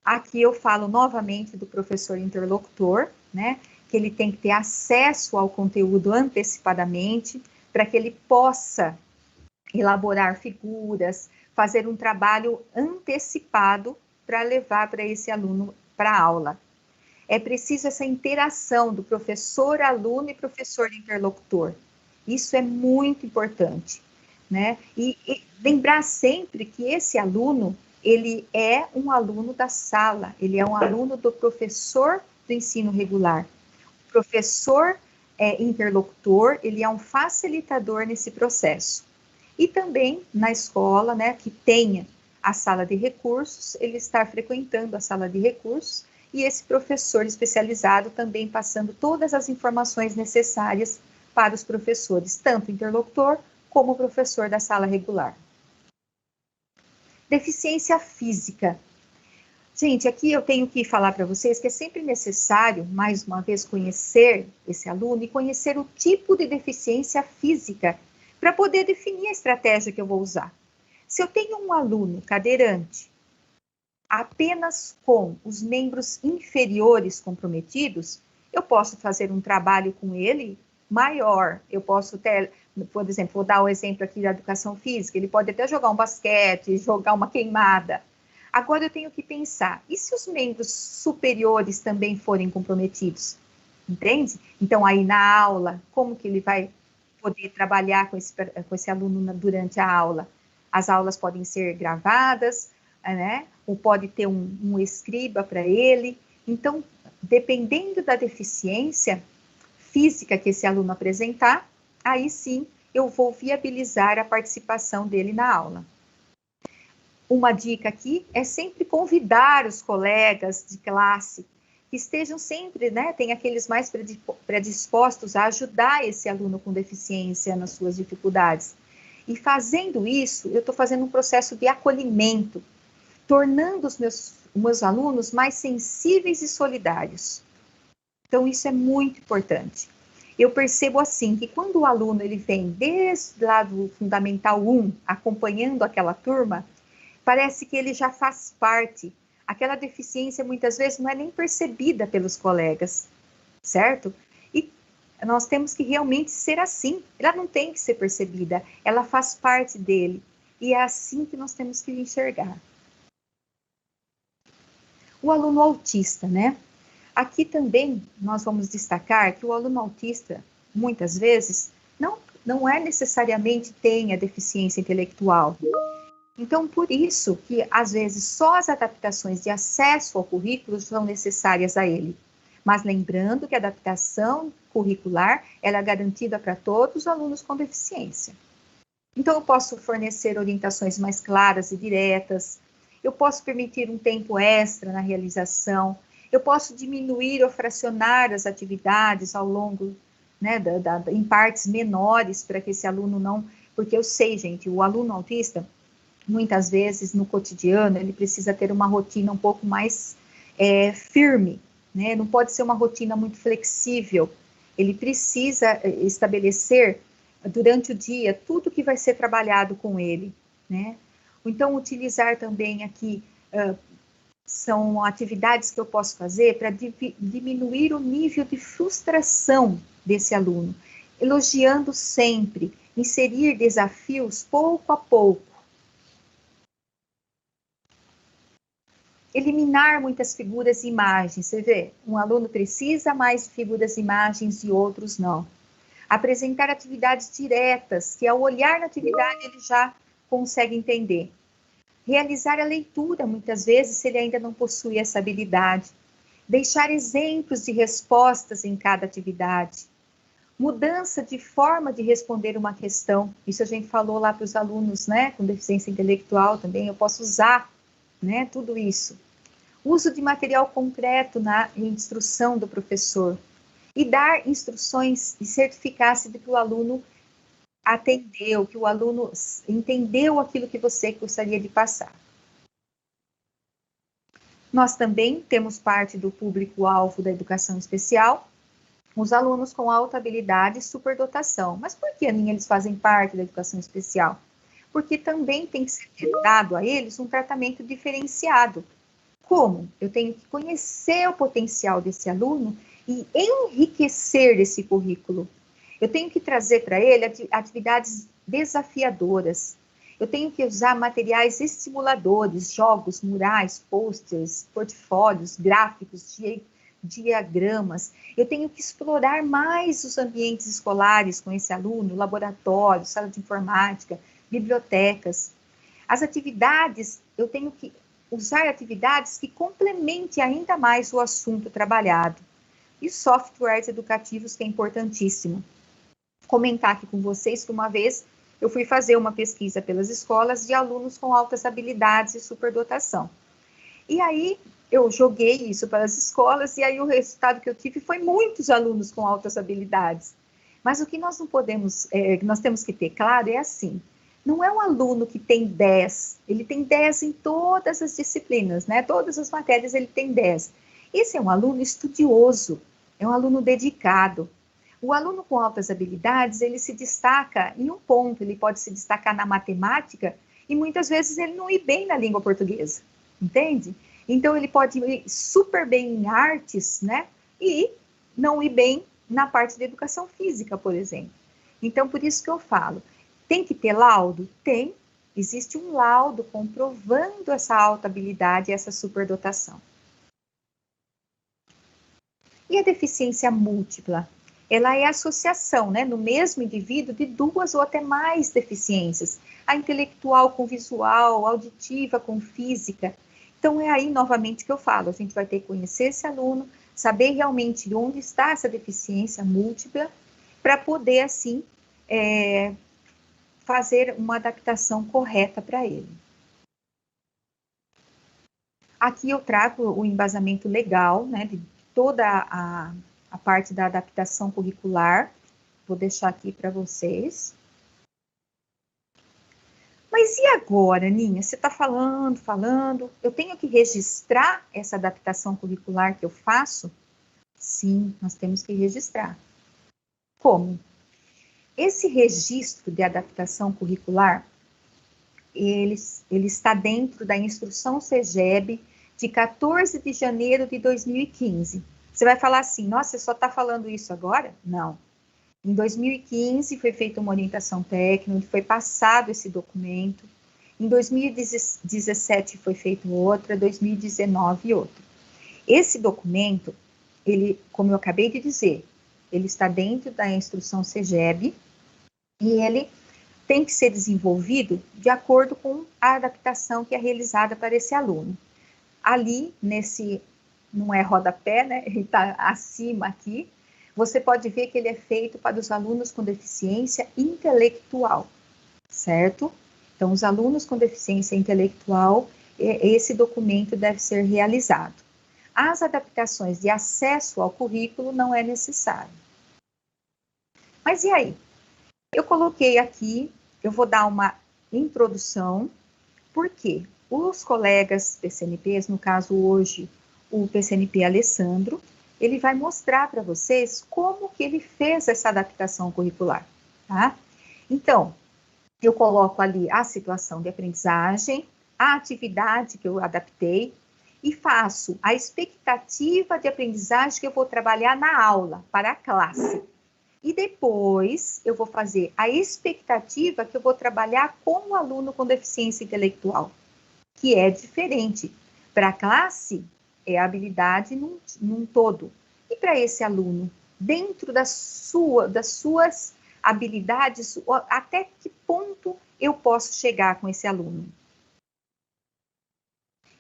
Aqui eu falo novamente do professor interlocutor, né, que ele tem que ter acesso ao conteúdo antecipadamente, para que ele possa elaborar figuras, fazer um trabalho antecipado para levar para esse aluno para a aula. É preciso essa interação do professor, aluno e professor interlocutor. Isso é muito importante, né? E lembrar sempre que esse aluno, ele é um aluno da sala, ele é um aluno do professor do ensino regular. O professor interlocutor, ele é um facilitador nesse processo. E também na escola, né, que tenha a sala de recursos, ele estar frequentando a sala de recursos, e esse professor especializado também passando todas as informações necessárias para os professores, tanto o interlocutor como o professor da sala regular. Deficiência física. Gente, aqui eu tenho que falar para vocês que é sempre necessário, mais uma vez, conhecer esse aluno e conhecer o tipo de deficiência física para poder definir a estratégia que eu vou usar. Se eu tenho um aluno cadeirante, apenas com os membros inferiores comprometidos, eu posso fazer um trabalho com ele maior. Eu posso ter, por exemplo, vou dar o exemplo aqui da educação física, ele pode até jogar um basquete, jogar uma queimada. Agora eu tenho que pensar, e se os membros superiores também forem comprometidos? Entende? Então, aí na aula, como que ele vai poder trabalhar com esse aluno durante a aula? As aulas podem ser gravadas, né? Ou pode ter um escriba para ele. Então, dependendo da deficiência física que esse aluno apresentar, aí sim eu vou viabilizar a participação dele na aula. Uma dica aqui é sempre convidar os colegas de classe que estejam sempre, né, tem aqueles mais predispostos a ajudar esse aluno com deficiência nas suas dificuldades. E fazendo isso, eu estou fazendo um processo de acolhimento, tornando os meus alunos mais sensíveis e solidários. Então, isso é muito importante. Eu percebo assim, que quando o aluno ele vem desde lá do Fundamental 1, acompanhando aquela turma, parece que ele já faz parte. Aquela deficiência, muitas vezes, não é nem percebida pelos colegas, certo? E Nós temos que realmente ser assim. Ela não tem que ser percebida, ela faz parte dele. E é assim que nós temos que enxergar. O aluno autista, né? Aqui também nós vamos destacar que o aluno autista, muitas vezes, não é necessariamente tenha deficiência intelectual. Então, por isso que, às vezes, só as adaptações de acesso ao currículo são necessárias a ele. Mas lembrando que a adaptação curricular ela é garantida para todos os alunos com deficiência. Então, eu posso fornecer orientações mais claras e diretas, eu posso permitir um tempo extra na realização, eu posso diminuir ou fracionar as atividades ao longo, né, em partes menores, para que esse aluno não... Porque eu sei, gente, o aluno autista, muitas vezes, no cotidiano, ele precisa ter uma rotina um pouco mais firme, né? Não pode ser uma rotina muito flexível. Ele precisa estabelecer, durante o dia, tudo que vai ser trabalhado com ele, né? Então, utilizar também aqui, são atividades que eu posso fazer para diminuir o nível de frustração desse aluno, elogiando sempre, inserir desafios pouco a pouco, eliminar muitas figuras e imagens, você vê, um aluno precisa mais de figuras e imagens e outros não. Apresentar atividades diretas, que ao olhar na atividade ele já consegue entender. Realizar a leitura, muitas vezes, se ele ainda não possui essa habilidade. Deixar exemplos de respostas em cada atividade. Mudança de forma de responder uma questão. Isso a gente falou lá para os alunos, né, com deficiência intelectual também, eu posso usar, né, tudo isso. Uso de material concreto na instrução do professor. E dar instruções e certificar-se de que o aluno atendeu, que o aluno entendeu aquilo que você gostaria de passar. Nós também temos parte do público-alvo da educação especial, os alunos com alta habilidade e superdotação. Mas por que, Aninha, eles fazem parte da educação especial? Porque também tem que ser dado a eles um tratamento diferenciado. Como? Eu tenho que conhecer o potencial desse aluno e enriquecer esse currículo. Eu tenho que trazer para ele atividades desafiadoras. Eu tenho que usar materiais estimuladores, jogos, murais, posters, portfólios, gráficos, diagramas. Eu tenho que explorar mais os ambientes escolares com esse aluno, laboratório, sala de informática, bibliotecas. As atividades, eu tenho que usar atividades que complementem ainda mais o assunto trabalhado. E softwares educativos, que é importantíssimo. Comentar aqui com vocês que uma vez eu fui fazer uma pesquisa pelas escolas de alunos com altas habilidades e superdotação. E aí eu joguei isso para as escolas e aí o resultado que eu tive foi muitos alunos com altas habilidades. Mas o que nós não podemos, nós temos que ter claro é assim, não é um aluno que tem 10, ele tem 10 em todas as disciplinas, né? Todas as matérias ele tem 10. Esse é um aluno estudioso, é um aluno dedicado. O aluno com altas habilidades, ele se destaca em um ponto, ele pode se destacar na matemática e muitas vezes ele não ir bem na língua portuguesa, entende? Então ele pode ir super bem em artes, né? E não ir bem na parte de educação física, por exemplo. Então, por isso que eu falo, tem que ter laudo? Tem. Existe um laudo comprovando essa alta habilidade e essa superdotação. E a deficiência múltipla? Ela é a associação, né, no mesmo indivíduo de duas ou até mais deficiências. A intelectual com visual, a auditiva com física. Então, é aí, novamente, que eu falo. A gente vai ter que conhecer esse aluno, saber realmente onde está essa deficiência múltipla, para poder, assim, fazer uma adaptação correta para ele. Aqui eu trago o embasamento legal, né, de toda a parte da adaptação curricular. Vou deixar aqui para vocês. Mas e agora, Ninha? Você está falando, eu tenho que registrar essa adaptação curricular que eu faço? Sim, nós temos que registrar. Como? Esse registro de adaptação curricular, ele está dentro da instrução CEGEB de 14 de janeiro de 2015. Você vai falar assim, nossa, você só está falando isso agora? Não, Em 2015 foi feita uma orientação técnica, foi passado esse documento. Em 2017 foi feito outra, 2019 outra. Esse documento, ele, como eu acabei de dizer, ele está dentro da instrução CEGEB e ele tem que ser desenvolvido de acordo com a adaptação que é realizada para esse aluno. Ali, não é rodapé, né? Ele está acima aqui. Você pode ver que ele é feito para os alunos com deficiência intelectual, certo? Então, os alunos com deficiência intelectual, esse documento deve ser realizado. As adaptações de acesso ao currículo não é necessário. Mas e aí? Eu coloquei aqui, eu vou dar uma introdução, porque os colegas PCNPs, no caso hoje o PCNP Alessandro, ele vai mostrar para vocês como que ele fez essa adaptação curricular, tá? Então, eu coloco ali a situação de aprendizagem, a atividade que eu adaptei e faço a expectativa de aprendizagem que eu vou trabalhar na aula, para a classe. E depois eu vou fazer a expectativa que eu vou trabalhar com o aluno com deficiência intelectual, que é diferente. Para a classe, é a habilidade num todo. E para esse aluno, dentro das suas habilidades, até que ponto eu posso chegar com esse aluno?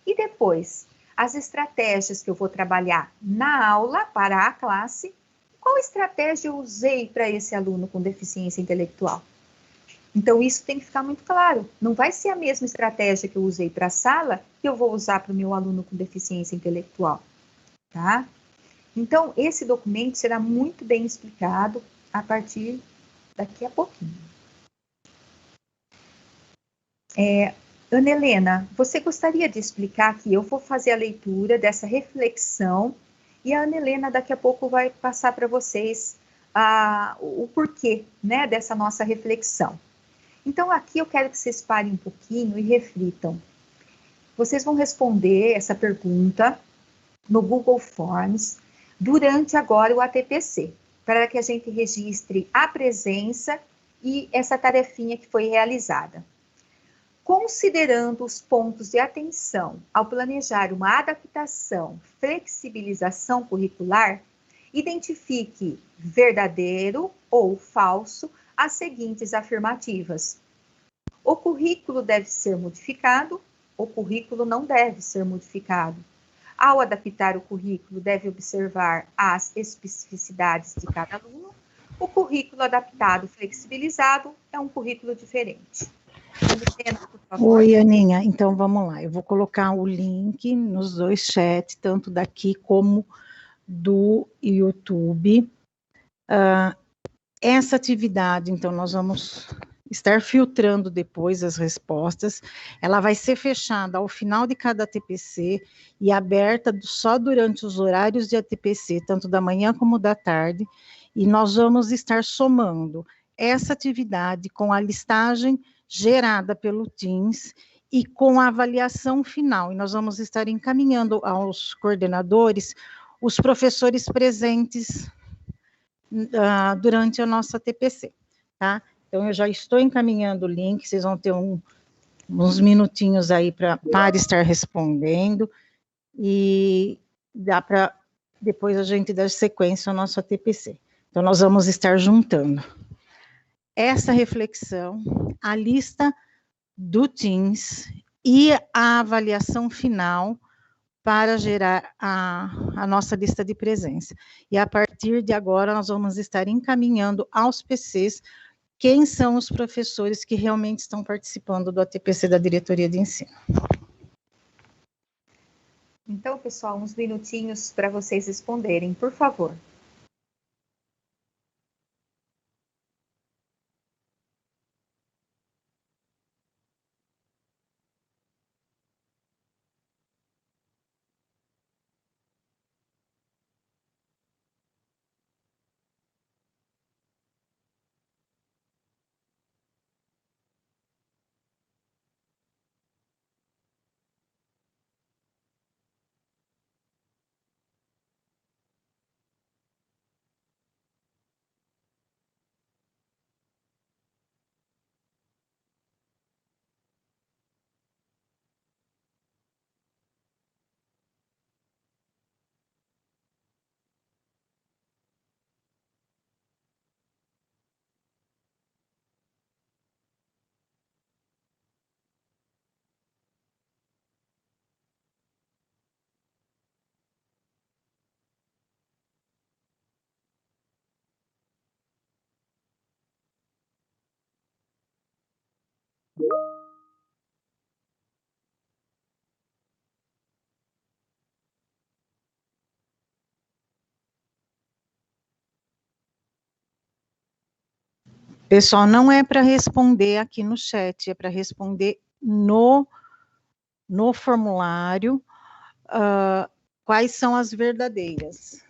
E depois, as estratégias que eu vou trabalhar na aula para a classe, qual estratégia eu usei para esse aluno com deficiência intelectual? Então, isso tem que ficar muito claro. Não vai ser a mesma estratégia que eu usei para a sala que eu vou usar para o meu aluno com deficiência intelectual, tá? Então, esse documento será muito bem explicado a partir daqui a pouquinho. Ana Helena, você gostaria de explicar que eu vou fazer a leitura dessa reflexão e a Ana Helena daqui a pouco vai passar para vocês o porquê, né, dessa nossa reflexão. Então, aqui eu quero que vocês parem um pouquinho e reflitam. Vocês vão responder essa pergunta no Google Forms durante agora o ATPC, para que a gente registre a presença e essa tarefinha que foi realizada. Considerando os pontos de atenção ao planejar uma adaptação, flexibilização curricular, identifique verdadeiro ou falso as seguintes afirmativas. O currículo deve ser modificado, o currículo não deve ser modificado. Ao adaptar o currículo, deve observar as especificidades de cada aluno. O currículo adaptado, flexibilizado, é um currículo diferente. Oi, Aninha. Então, vamos lá. Eu vou colocar o link nos dois chats, tanto daqui como do YouTube. Essa atividade, então, nós vamos estar filtrando depois as respostas. Ela vai ser fechada ao final de cada ATPC e aberta só durante os horários de ATPC, tanto da manhã como da tarde. E nós vamos estar somando essa atividade com a listagem gerada pelo Teams e com a avaliação final. E nós vamos estar encaminhando aos coordenadores os professores presentes durante a nossa TPC, tá? Então, eu já estou encaminhando o link, vocês vão ter uns minutinhos aí para estar respondendo, e dá para depois a gente dar sequência ao nosso TPC. Então, nós vamos estar juntando essa reflexão, a lista do Teams e a avaliação final para gerar a nossa lista de presença. E a partir de agora, nós vamos estar encaminhando aos PCs quem são os professores que realmente estão participando do ATPC da Diretoria de Ensino. Então, pessoal, uns minutinhos para vocês responderem, por favor. Pessoal, não é para responder aqui no chat, é para responder no formulário, quais são as verdadeiras.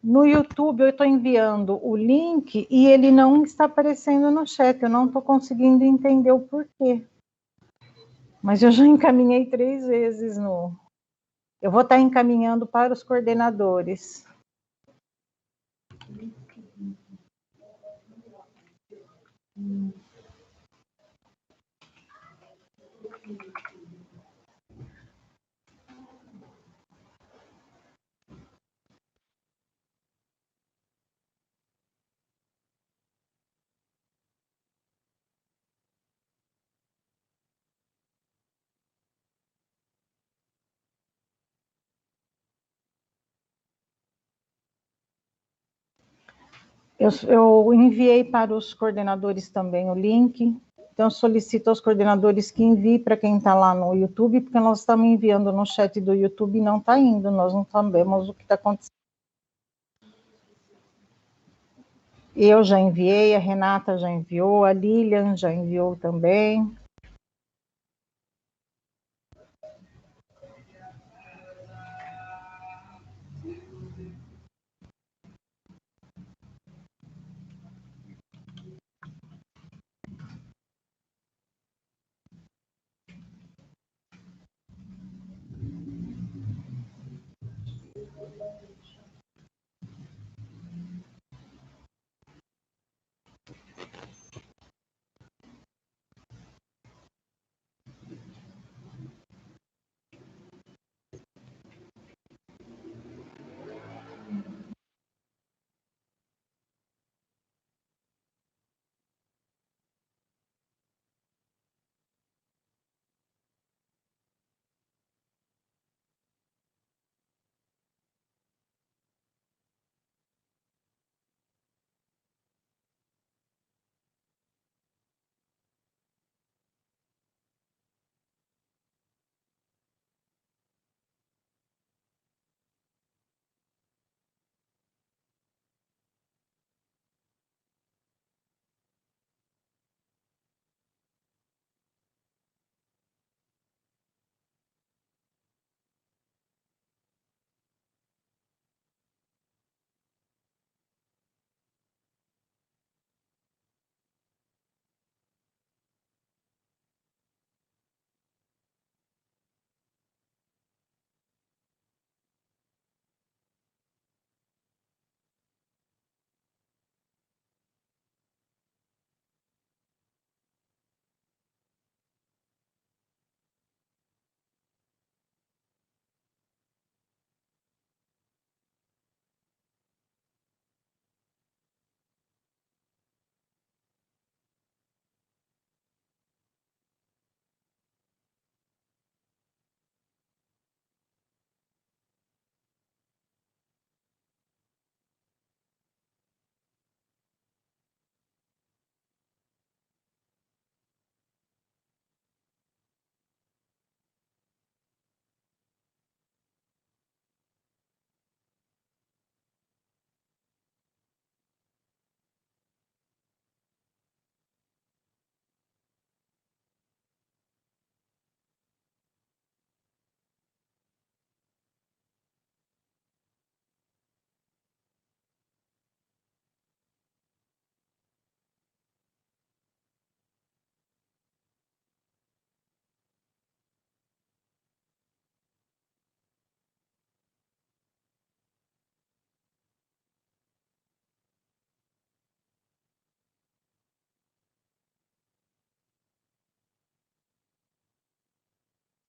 No YouTube, eu estou enviando o link e ele não está aparecendo no chat, eu não estou conseguindo entender o porquê. Mas eu já encaminhei 3 vezes no... Eu vou estar encaminhando para os coordenadores. Eu enviei para os coordenadores também o link, então solicito aos coordenadores que enviem para quem está lá no YouTube, porque nós estamos enviando no chat do YouTube e não está indo, nós não sabemos o que está acontecendo. Eu já enviei, a Renata já enviou, a Lilian já enviou também.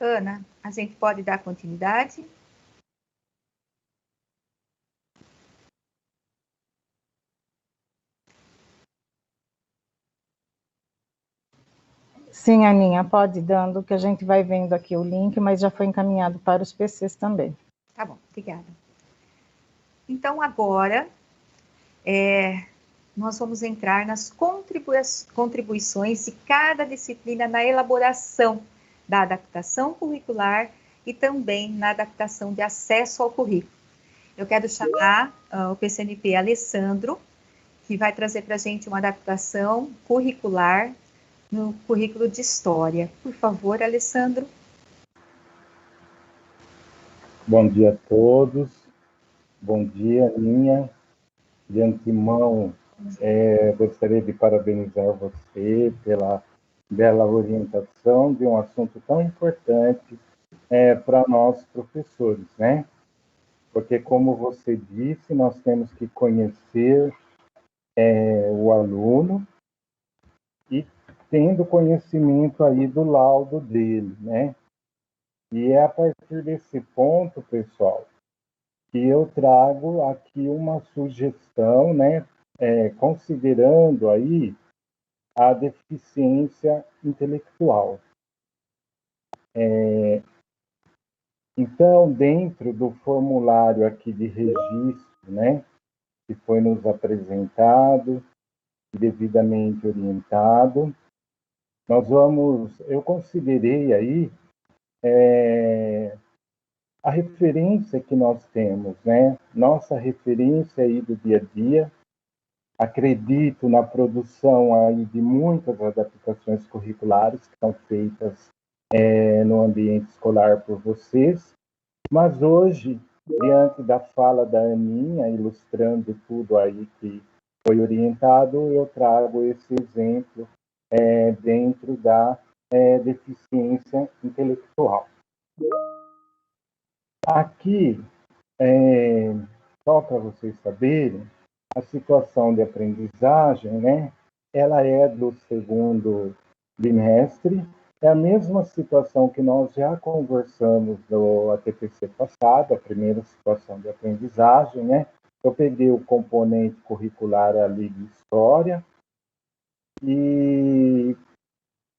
Ana, a gente pode dar continuidade? Sim, Aninha, pode ir dando, que a gente vai vendo aqui o link, mas já foi encaminhado para os PCs também. Tá bom, obrigada. Então, agora, nós vamos entrar nas contribuições de cada disciplina na elaboração da adaptação curricular e também na adaptação de acesso ao currículo. Eu quero chamar o PCNP Alessandro, que vai trazer para a gente uma adaptação curricular no currículo de História. Por favor, Alessandro. Bom dia a todos. Bom dia, Aninha. De antemão, gostaria de parabenizar você pela bela orientação de um assunto tão importante para nós professores, né? Porque, como você disse, nós temos que conhecer o aluno e tendo conhecimento aí do laudo dele, né? E é a partir desse ponto, pessoal, que eu trago aqui uma sugestão, né? Considerando aí a deficiência intelectual. Então, dentro do formulário aqui de registro, né, que foi nos apresentado, devidamente orientado, eu considerei aí a referência que nós temos, né, nossa referência aí do dia a dia. Acredito na produção aí de muitas adaptações curriculares que são feitas no ambiente escolar por vocês, mas hoje, diante da fala da Aninha, ilustrando tudo aí que foi orientado, eu trago esse exemplo dentro da deficiência intelectual. Aqui, só para vocês saberem, a situação de aprendizagem, né, ela é do segundo bimestre, é a mesma situação que nós já conversamos no ATPC passado, a primeira situação de aprendizagem, né? Eu peguei o componente curricular ali de História, e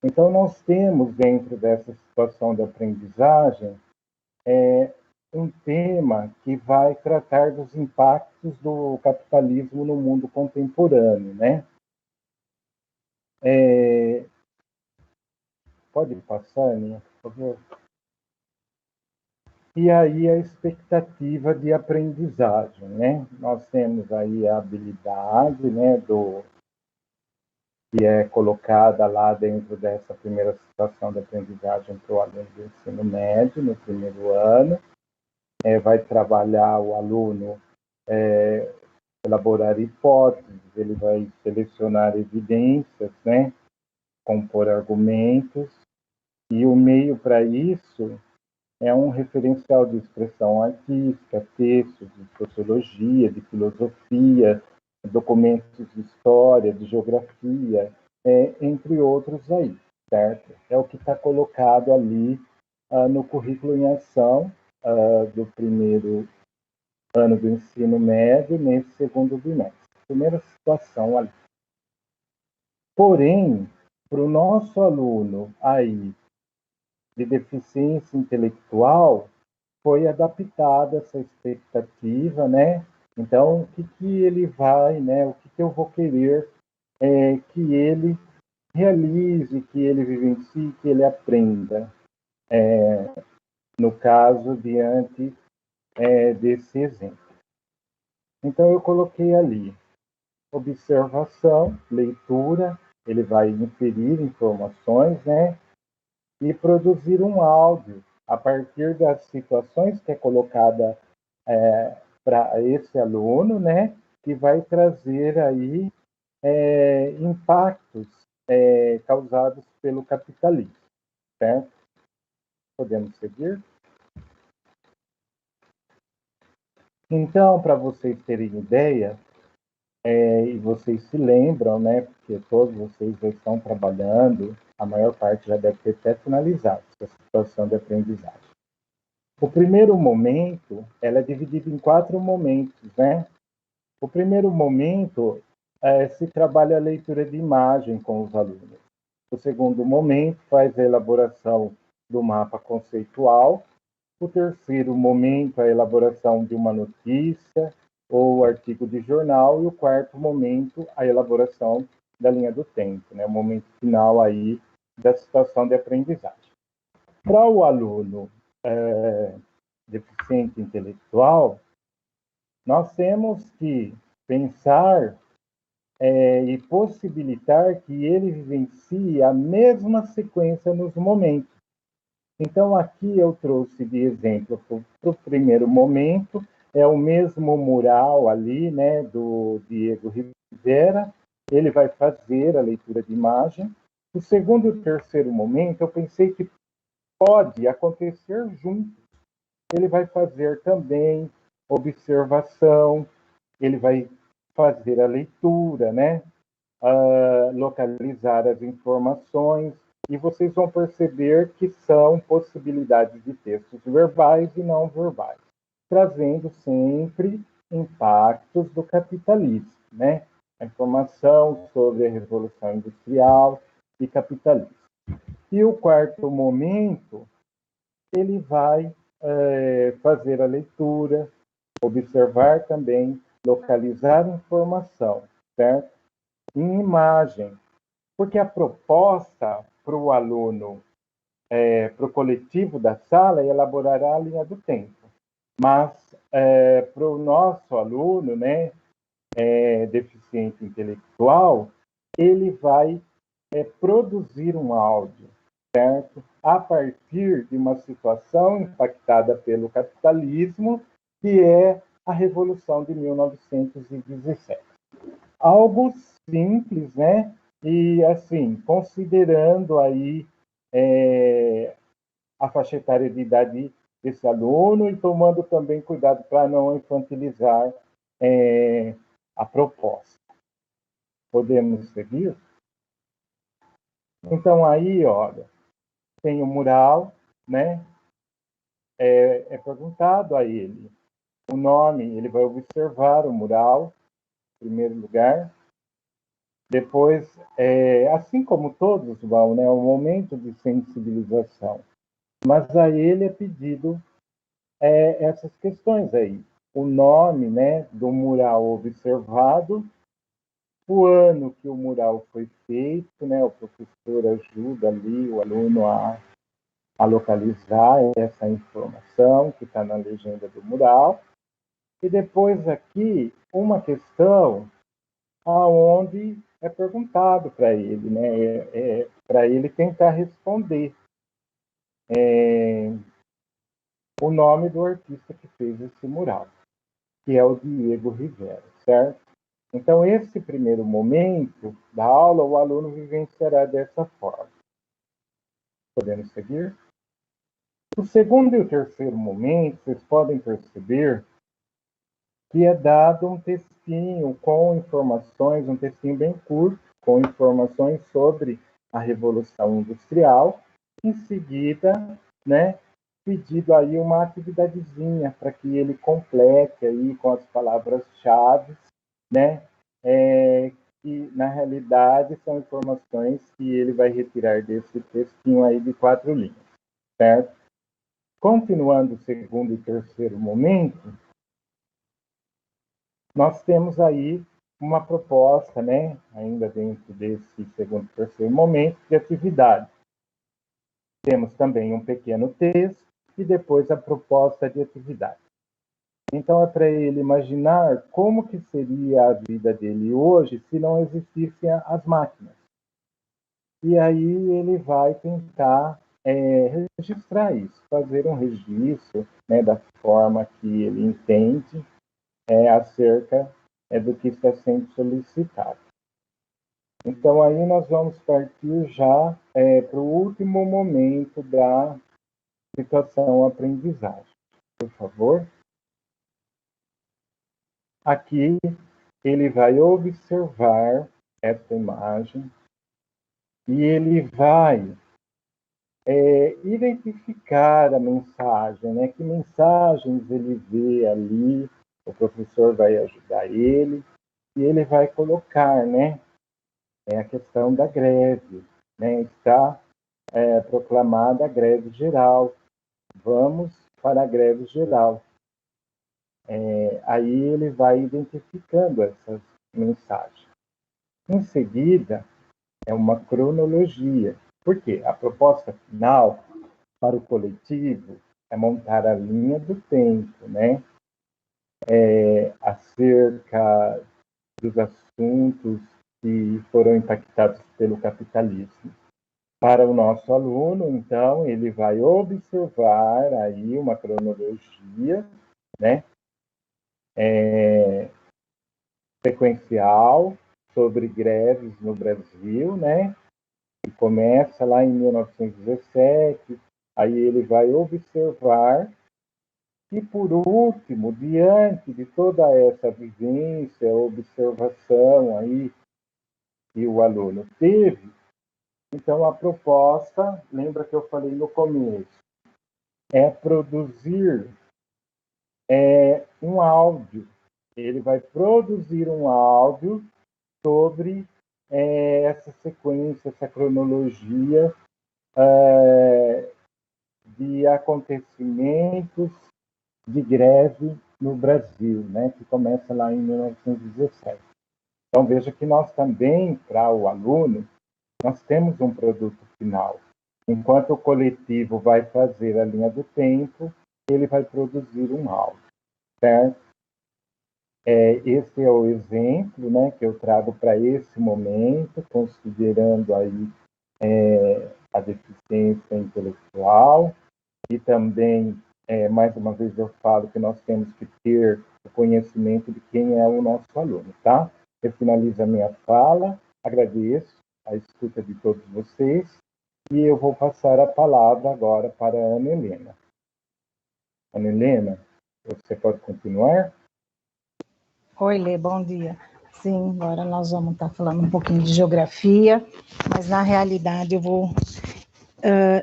então nós temos dentro dessa situação de aprendizagem um tema que vai tratar dos impactos do capitalismo no mundo contemporâneo, né? Pode passar, Aninha, por favor? E aí a expectativa de aprendizagem, né? Nós temos aí a habilidade, né, que é colocada lá dentro dessa primeira situação de aprendizagem para o aluno do ensino médio, no primeiro ano. Vai trabalhar o aluno elaborar hipóteses, ele vai selecionar evidências, né? Compor argumentos, e o meio para isso é um referencial de expressão artística, textos de sociologia, de filosofia, documentos de história, de geografia, entre outros aí, certo? É o que está colocado ali no currículo em ação do primeiro ano do ensino médio, nesse segundo bimestre. Primeira situação ali. Porém, para o nosso aluno aí de deficiência intelectual, foi adaptada essa expectativa, né? Então, o que ele vai, né? O que eu vou querer que ele realize, que ele vivencie, que ele aprenda. No caso, diante desse exemplo. Então, eu coloquei ali observação, leitura, ele vai inferir informações, né? E produzir um áudio a partir das situações que é colocada para esse aluno, né? Que vai trazer aí impactos causados pelo capitalismo, certo? Podemos seguir? Então, para vocês terem ideia, e vocês se lembram, né? Porque todos vocês já estão trabalhando, a maior parte já deve ter até finalizado essa situação de aprendizagem. O primeiro momento, ela é dividida em 4 momentos, né? O primeiro momento se trabalha a leitura de imagem com os alunos. O segundo momento faz a elaboração do mapa conceitual. O terceiro momento, a elaboração de uma notícia ou artigo de jornal. E o quarto momento, a elaboração da linha do tempo, né? O momento final aí da situação de aprendizagem. Para o aluno deficiente intelectual, nós temos que pensar e possibilitar que ele vivencie a mesma sequência nos momentos. Então, aqui eu trouxe de exemplo para o primeiro momento, é o mesmo mural ali, né, do Diego Rivera, ele vai fazer a leitura de imagem. O segundo e o terceiro momento, eu pensei que pode acontecer juntos. Ele vai fazer também observação, ele vai fazer a leitura, né, localizar as informações, e vocês vão perceber que são possibilidades de textos verbais e não verbais, trazendo sempre impactos do capitalismo, né? A informação sobre a Revolução Industrial e capitalismo. E o quarto momento, ele vai fazer a leitura, observar também, localizar informação, certo? Em imagem, porque a proposta para o aluno, para o coletivo da sala, é elaborar a linha do tempo. Mas para o nosso aluno, né, deficiente intelectual, ele vai produzir um áudio, certo? A partir de uma situação impactada pelo capitalismo, que é a Revolução de 1917. Algo simples, né? E, assim, considerando aí a faixa etária de idade desse aluno e tomando também cuidado para não infantilizar a proposta. Podemos seguir? Então, aí, olha, tem o mural, né? É perguntado a ele o nome, ele vai observar o mural, em primeiro lugar. Depois, assim como todos vão, né, um momento de sensibilização. Mas a ele é pedido essas questões aí. O nome, né, do mural observado, o ano que o mural foi feito, né, o professor ajuda ali o aluno a localizar essa informação que está na legenda do mural. E depois aqui, uma questão aonde é perguntado para ele, né, para ele tentar responder o nome do artista que fez esse mural, que é o Diego Rivera, certo? Então, esse primeiro momento da aula, o aluno vivenciará dessa forma. Podemos seguir? O segundo e o terceiro momento, vocês podem perceber que é dado um textinho com informações, um textinho bem curto, com informações sobre a Revolução Industrial. Em seguida, né, pedido aí uma atividadezinha para que ele complete aí com as palavras-chave, né, que na realidade são informações que ele vai retirar desse textinho aí de 4 linhas, certo? Continuando o segundo e terceiro momento, nós temos aí uma proposta, né, ainda dentro desse segundo e terceiro momento, de atividade. Temos também um pequeno texto e depois a proposta de atividade. Então, é para ele imaginar como que seria a vida dele hoje se não existissem as máquinas. E aí ele vai tentar registrar isso, fazer um registro, né, da forma que ele entende acerca do que está sendo solicitado. Então, aí nós vamos partir já para o último momento da situação aprendizagem. Por favor. Aqui ele vai observar essa imagem e ele vai identificar a mensagem, né? Que mensagens ele vê ali, o professor vai ajudar ele e ele vai colocar, né? A questão da greve, né? Está proclamada a greve geral. Vamos para a greve geral. Aí ele vai identificando essas mensagens. Em seguida, é uma cronologia. Por quê? A proposta final para o coletivo é montar a linha do tempo, né? Acerca dos assuntos que foram impactados pelo capitalismo. Para o nosso aluno, então, ele vai observar aí uma cronologia, né, sequencial sobre greves no Brasil, né, que começa lá em 1917, aí ele vai observar e, por último, diante de toda essa vivência, observação aí que o aluno teve, então a proposta, lembra que eu falei no começo, é produzir um áudio. Ele vai produzir um áudio sobre essa sequência, essa cronologia de acontecimentos de greve no Brasil, né, que começa lá em 1917. Então, veja que nós também, para o aluno, nós temos um produto final. Enquanto o coletivo vai fazer a linha do tempo, ele vai produzir um áudio, certo? Esse é o exemplo, né, que eu trago para esse momento, considerando aí a deficiência intelectual e também, mais uma vez eu falo que nós temos que ter o conhecimento de quem é o nosso aluno, tá? Eu finalizo a minha fala, agradeço a escuta de todos vocês e eu vou passar a palavra agora para a Ana Helena. Ana Helena, você pode continuar? Oi, Lê, bom dia. Sim, agora nós vamos estar falando um pouquinho de geografia, mas na realidade eu vou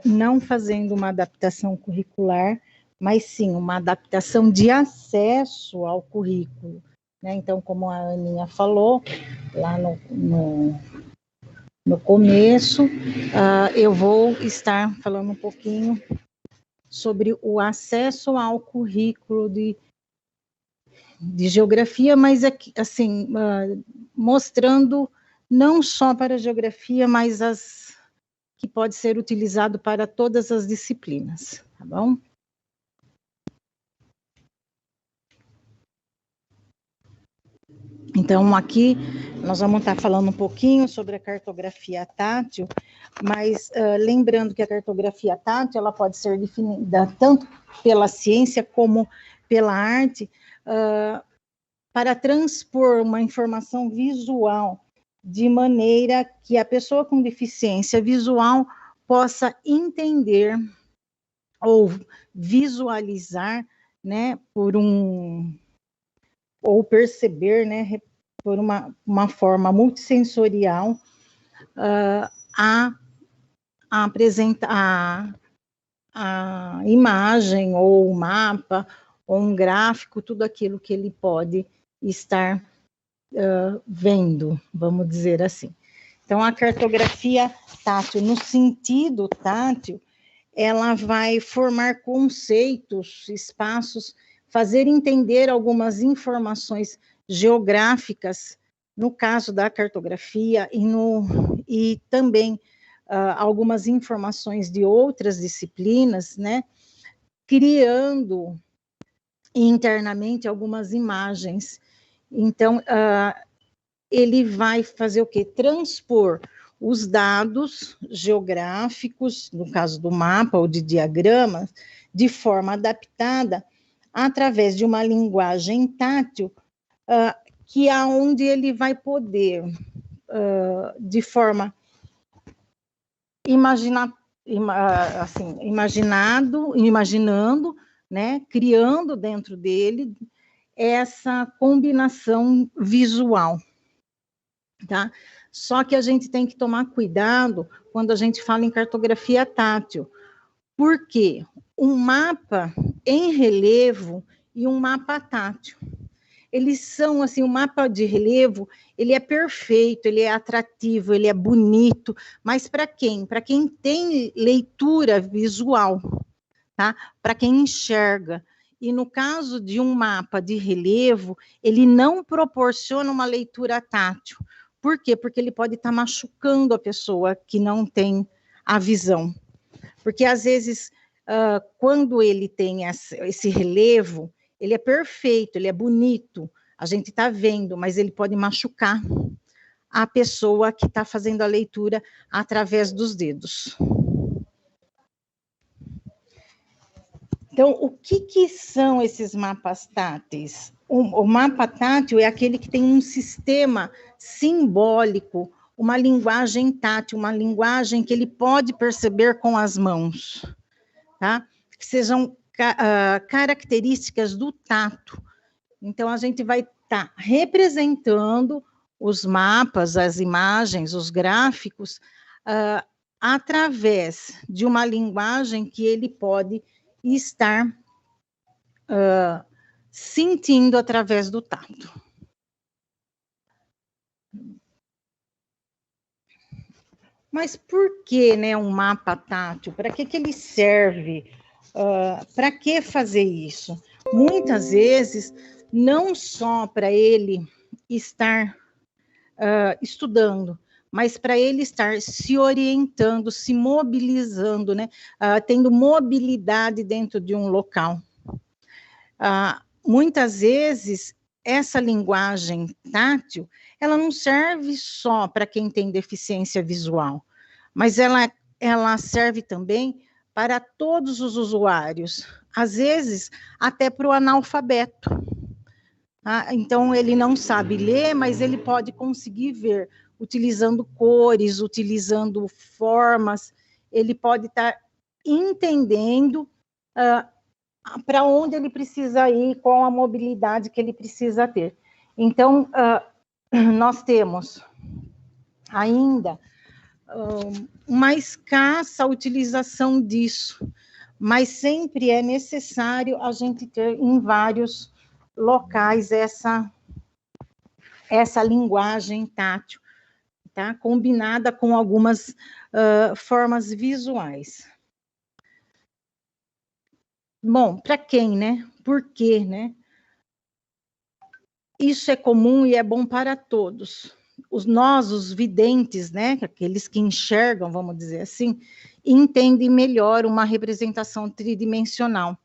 não fazendo uma adaptação curricular, mas sim uma adaptação de acesso ao currículo, né? Então, como a Aninha falou, lá no começo, eu vou estar falando um pouquinho sobre o acesso ao currículo de geografia, mas assim, mostrando não só para a geografia, mas que pode ser utilizado para todas as disciplinas, tá bom? Então, aqui nós vamos estar falando um pouquinho sobre a cartografia tátil, mas lembrando que a cartografia tátil ela pode ser definida tanto pela ciência como pela arte, para transpor uma informação visual de maneira que a pessoa com deficiência visual possa entender ou visualizar, né, ou perceber, né, por uma forma multissensorial, a imagem ou o mapa ou um gráfico, tudo aquilo que ele pode estar vendo, vamos dizer assim. Então, a cartografia tátil, no sentido tátil, ela vai formar conceitos, espaços, fazer entender algumas informações geográficas, no caso da cartografia, e também algumas informações de outras disciplinas, né, criando internamente algumas imagens. Então, ele vai fazer o quê? Transpor os dados geográficos, no caso do mapa ou de diagramas, de forma adaptada através de uma linguagem tátil, que é onde ele vai poder, de forma imaginando, né, criando dentro dele essa combinação visual, tá? Só que a gente tem que tomar cuidado quando a gente fala em cartografia tátil, porque um mapa em relevo e um mapa tátil, eles são assim, o mapa de relevo, ele é perfeito, ele é atrativo, ele é bonito, mas para quem? Para quem tem leitura visual, tá? Para quem enxerga. E no caso de um mapa de relevo, ele não proporciona uma leitura tátil. Por quê? Porque ele pode estar machucando a pessoa que não tem a visão. Porque, às vezes, quando ele tem esse relevo, ele é perfeito, ele é bonito, A gente está vendo, mas ele pode machucar a pessoa que está fazendo a leitura através dos dedos. Então, o que são esses mapas táteis? O mapa tátil é aquele que tem um sistema simbólico, uma linguagem tátil, uma linguagem que ele pode perceber com as mãos, tá? Que sejam características do tato. Então, a gente vai estar representando os mapas, as imagens, os gráficos, através de uma linguagem que ele pode estar sentindo através do tato. Mas por que, né, um mapa tátil? Para que ele serve? Para que fazer isso? Muitas vezes, não só para ele estar estudando, mas para ele estar se orientando, se mobilizando, né, tendo mobilidade dentro de um local. Muitas vezes, essa linguagem tátil, ela não serve só para quem tem deficiência visual, mas ela serve também para todos os usuários, às vezes até para o analfabeto. Então, ele não sabe ler, mas ele pode conseguir ver, utilizando cores, utilizando formas, ele pode estar entendendo para onde ele precisa ir, qual a mobilidade que ele precisa ter. Então, nós temos ainda uma escassa utilização disso, mas sempre é necessário a gente ter em vários locais essa linguagem tátil, tá? Combinada com algumas formas visuais. Bom, para quem, né? Por quê, né? Isso é comum e é bom para todos. Nós, os videntes, né? Aqueles que enxergam, vamos dizer assim, entendem melhor uma representação tridimensional.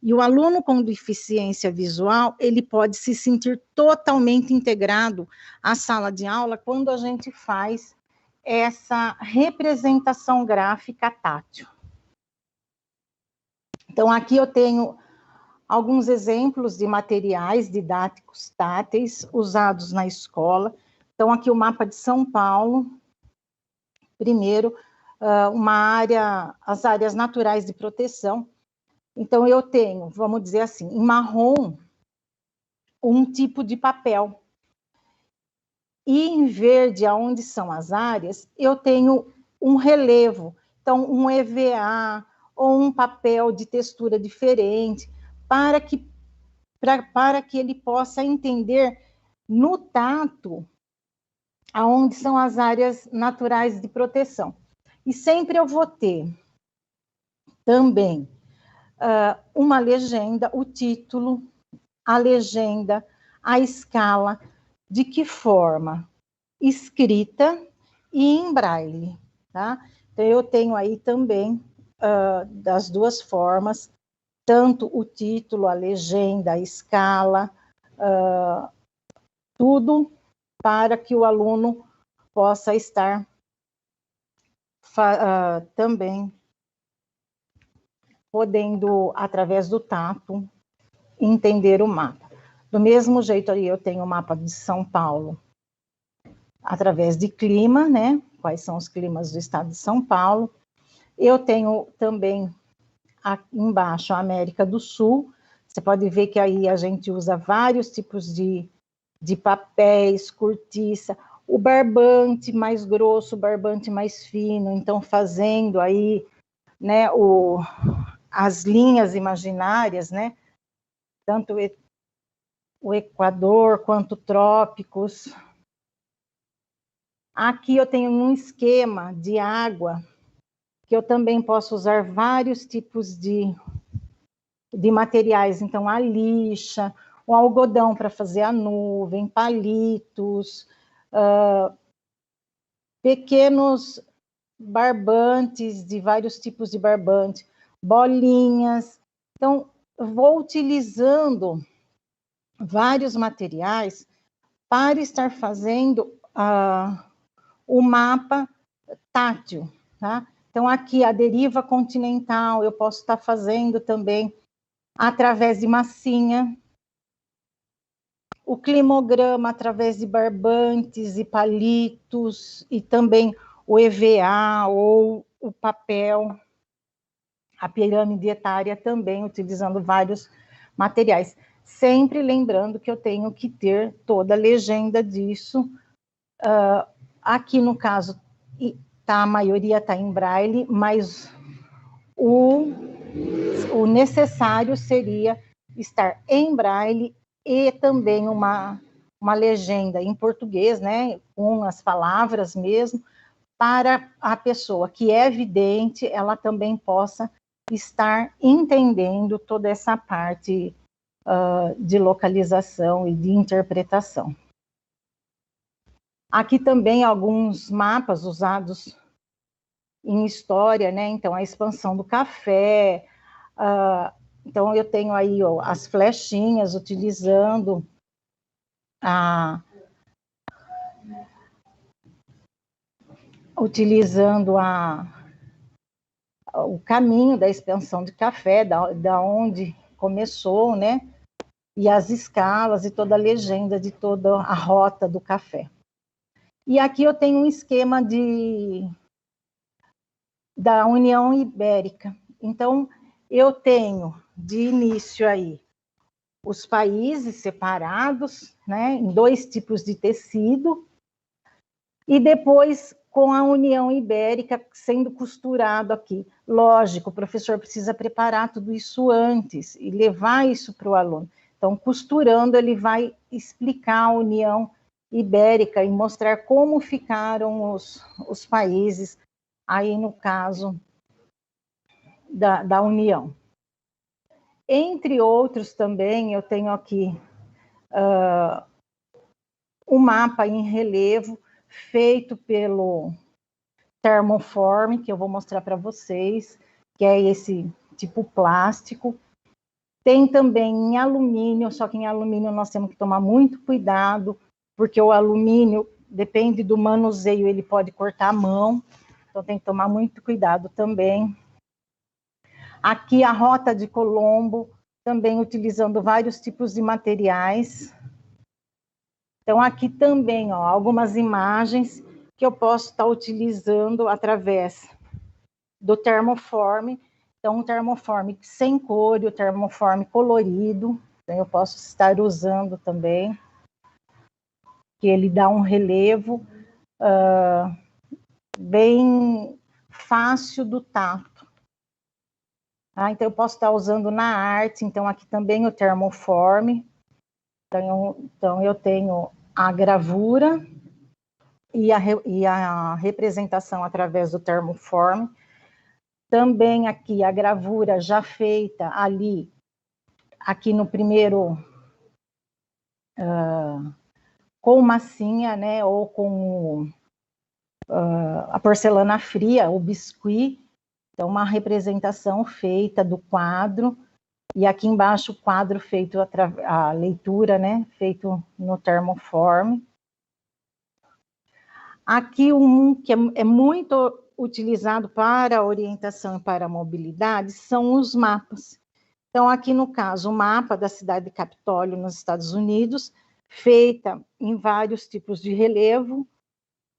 E o aluno com deficiência visual, ele pode se sentir totalmente integrado à sala de aula quando a gente faz essa representação gráfica tátil. Então, aqui eu tenho alguns exemplos de materiais didáticos táteis usados na escola. Então, aqui o mapa de São Paulo. Primeiro, as áreas naturais de proteção. Então, eu tenho, vamos dizer assim, em marrom, um tipo de papel. E em verde, aonde são as áreas, eu tenho um relevo. Então, um EVA ou um papel de textura diferente, para que ele possa entender no tato aonde são as áreas naturais de proteção. E sempre eu vou ter também uma legenda, o título, a legenda, a escala, de que forma? Escrita e em braille, tá? Então, eu tenho aí também, das duas formas, tanto o título, a legenda, a escala, tudo para que o aluno possa estar também podendo, através do tato, entender o mapa. Do mesmo jeito, aí eu tenho o mapa de São Paulo, através de clima, né? Quais são os climas do estado de São Paulo. Eu tenho também, aqui embaixo, a América do Sul. Você pode ver que aí a gente usa vários tipos de papéis, cortiça, o barbante mais grosso, o barbante mais fino, então fazendo aí, né, as linhas imaginárias, né, tanto o Equador quanto trópicos. Aqui eu tenho um esquema de água, que eu também posso usar vários tipos de materiais, então a lixa, o algodão para fazer a nuvem, palitos, pequenos barbantes, de vários tipos de barbante, bolinhas. Então, vou utilizando vários materiais para estar fazendo o mapa tátil, tá? Então, aqui, a deriva continental, eu posso estar fazendo também através de massinha, o climograma através de barbantes e palitos, e também o EVA ou o papel, a pirâmide etária também, utilizando vários materiais. Sempre lembrando que eu tenho que ter toda a legenda disso. Aqui, no caso, a maioria está em braille, mas o necessário seria estar em braille e também uma legenda em português, né, com as palavras mesmo, para a pessoa que é vidente, ela também possa estar entendendo toda essa parte de localização e de interpretação. Aqui também alguns mapas usados em história, né? Então, a expansão do café. Então, eu tenho aí as flechinhas utilizando o caminho da expansão de café, da onde começou, né? E as escalas e toda a legenda de toda a rota do café. E aqui eu tenho um esquema da União Ibérica. Então, eu tenho de início aí os países separados, né, em 2 tipos de tecido, e depois com a União Ibérica sendo costurado aqui. Lógico, o professor precisa preparar tudo isso antes e levar isso para o aluno. Então, costurando, ele vai explicar a União Ibérica e mostrar como ficaram os países, aí no caso da União. Entre outros também, eu tenho aqui um mapa em relevo feito pelo Thermoform, que eu vou mostrar para vocês, que é esse tipo plástico. Tem também em alumínio, só que em alumínio nós temos que tomar muito cuidado, porque o alumínio, depende do manuseio, ele pode cortar a mão, então tem que tomar muito cuidado também. Aqui a Rota de Colombo, também utilizando vários tipos de materiais. Então, aqui também, ó, algumas imagens que eu posso estar utilizando através do Thermoform. Então, o Thermoform sem cor e o Thermoform colorido, então eu posso estar usando também, que ele dá um relevo bem fácil do tato. Então, eu posso estar usando na arte, então aqui também o Thermoform. Então, eu tenho a gravura e a representação através do Thermoform. Também aqui a gravura já feita ali, aqui no primeiro, com massinha, né, ou com a porcelana fria, o biscuit. Então, uma representação feita do quadro, e aqui embaixo o quadro feito, a leitura, né, feito no Thermoform. Aqui um que é muito utilizado para orientação e para mobilidade são os mapas. Então, aqui no caso, o mapa da cidade de Capitólio, nos Estados Unidos, feita em vários tipos de relevo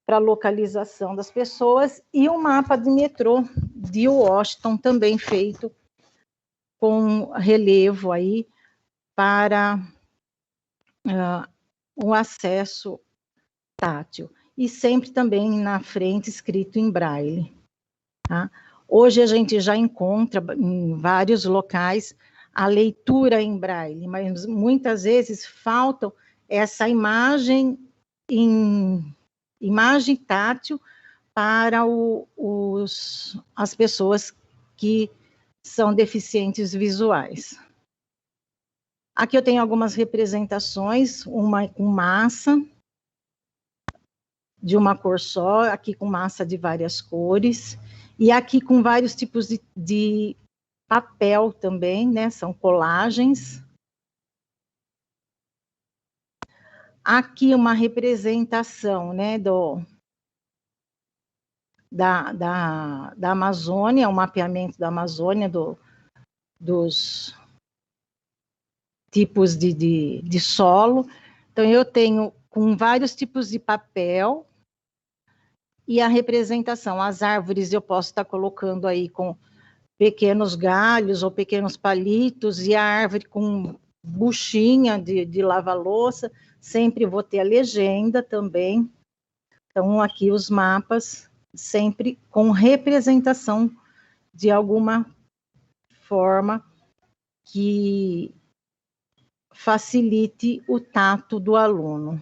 para localização das pessoas, e o mapa de metrô de Washington, também feito com relevo aí para o acesso tátil. E sempre também na frente escrito em braille. Tá? Hoje a gente já encontra em vários locais a leitura em braille, mas muitas vezes faltam essa imagem tátil para as pessoas que são deficientes visuais. Aqui eu tenho algumas representações, uma com massa, de uma cor só, aqui com massa de várias cores, e aqui com vários tipos de papel também, né, são colagens. Aqui uma representação, né, da Amazônia, o mapeamento da Amazônia, dos tipos de solo. Então, eu tenho com vários tipos de papel, e a representação, as árvores eu posso estar colocando aí com pequenos galhos ou pequenos palitos, e a árvore com buchinha de lava-louça, sempre vou ter a legenda também. Então, aqui os mapas, sempre com representação de alguma forma que facilite o tato do aluno.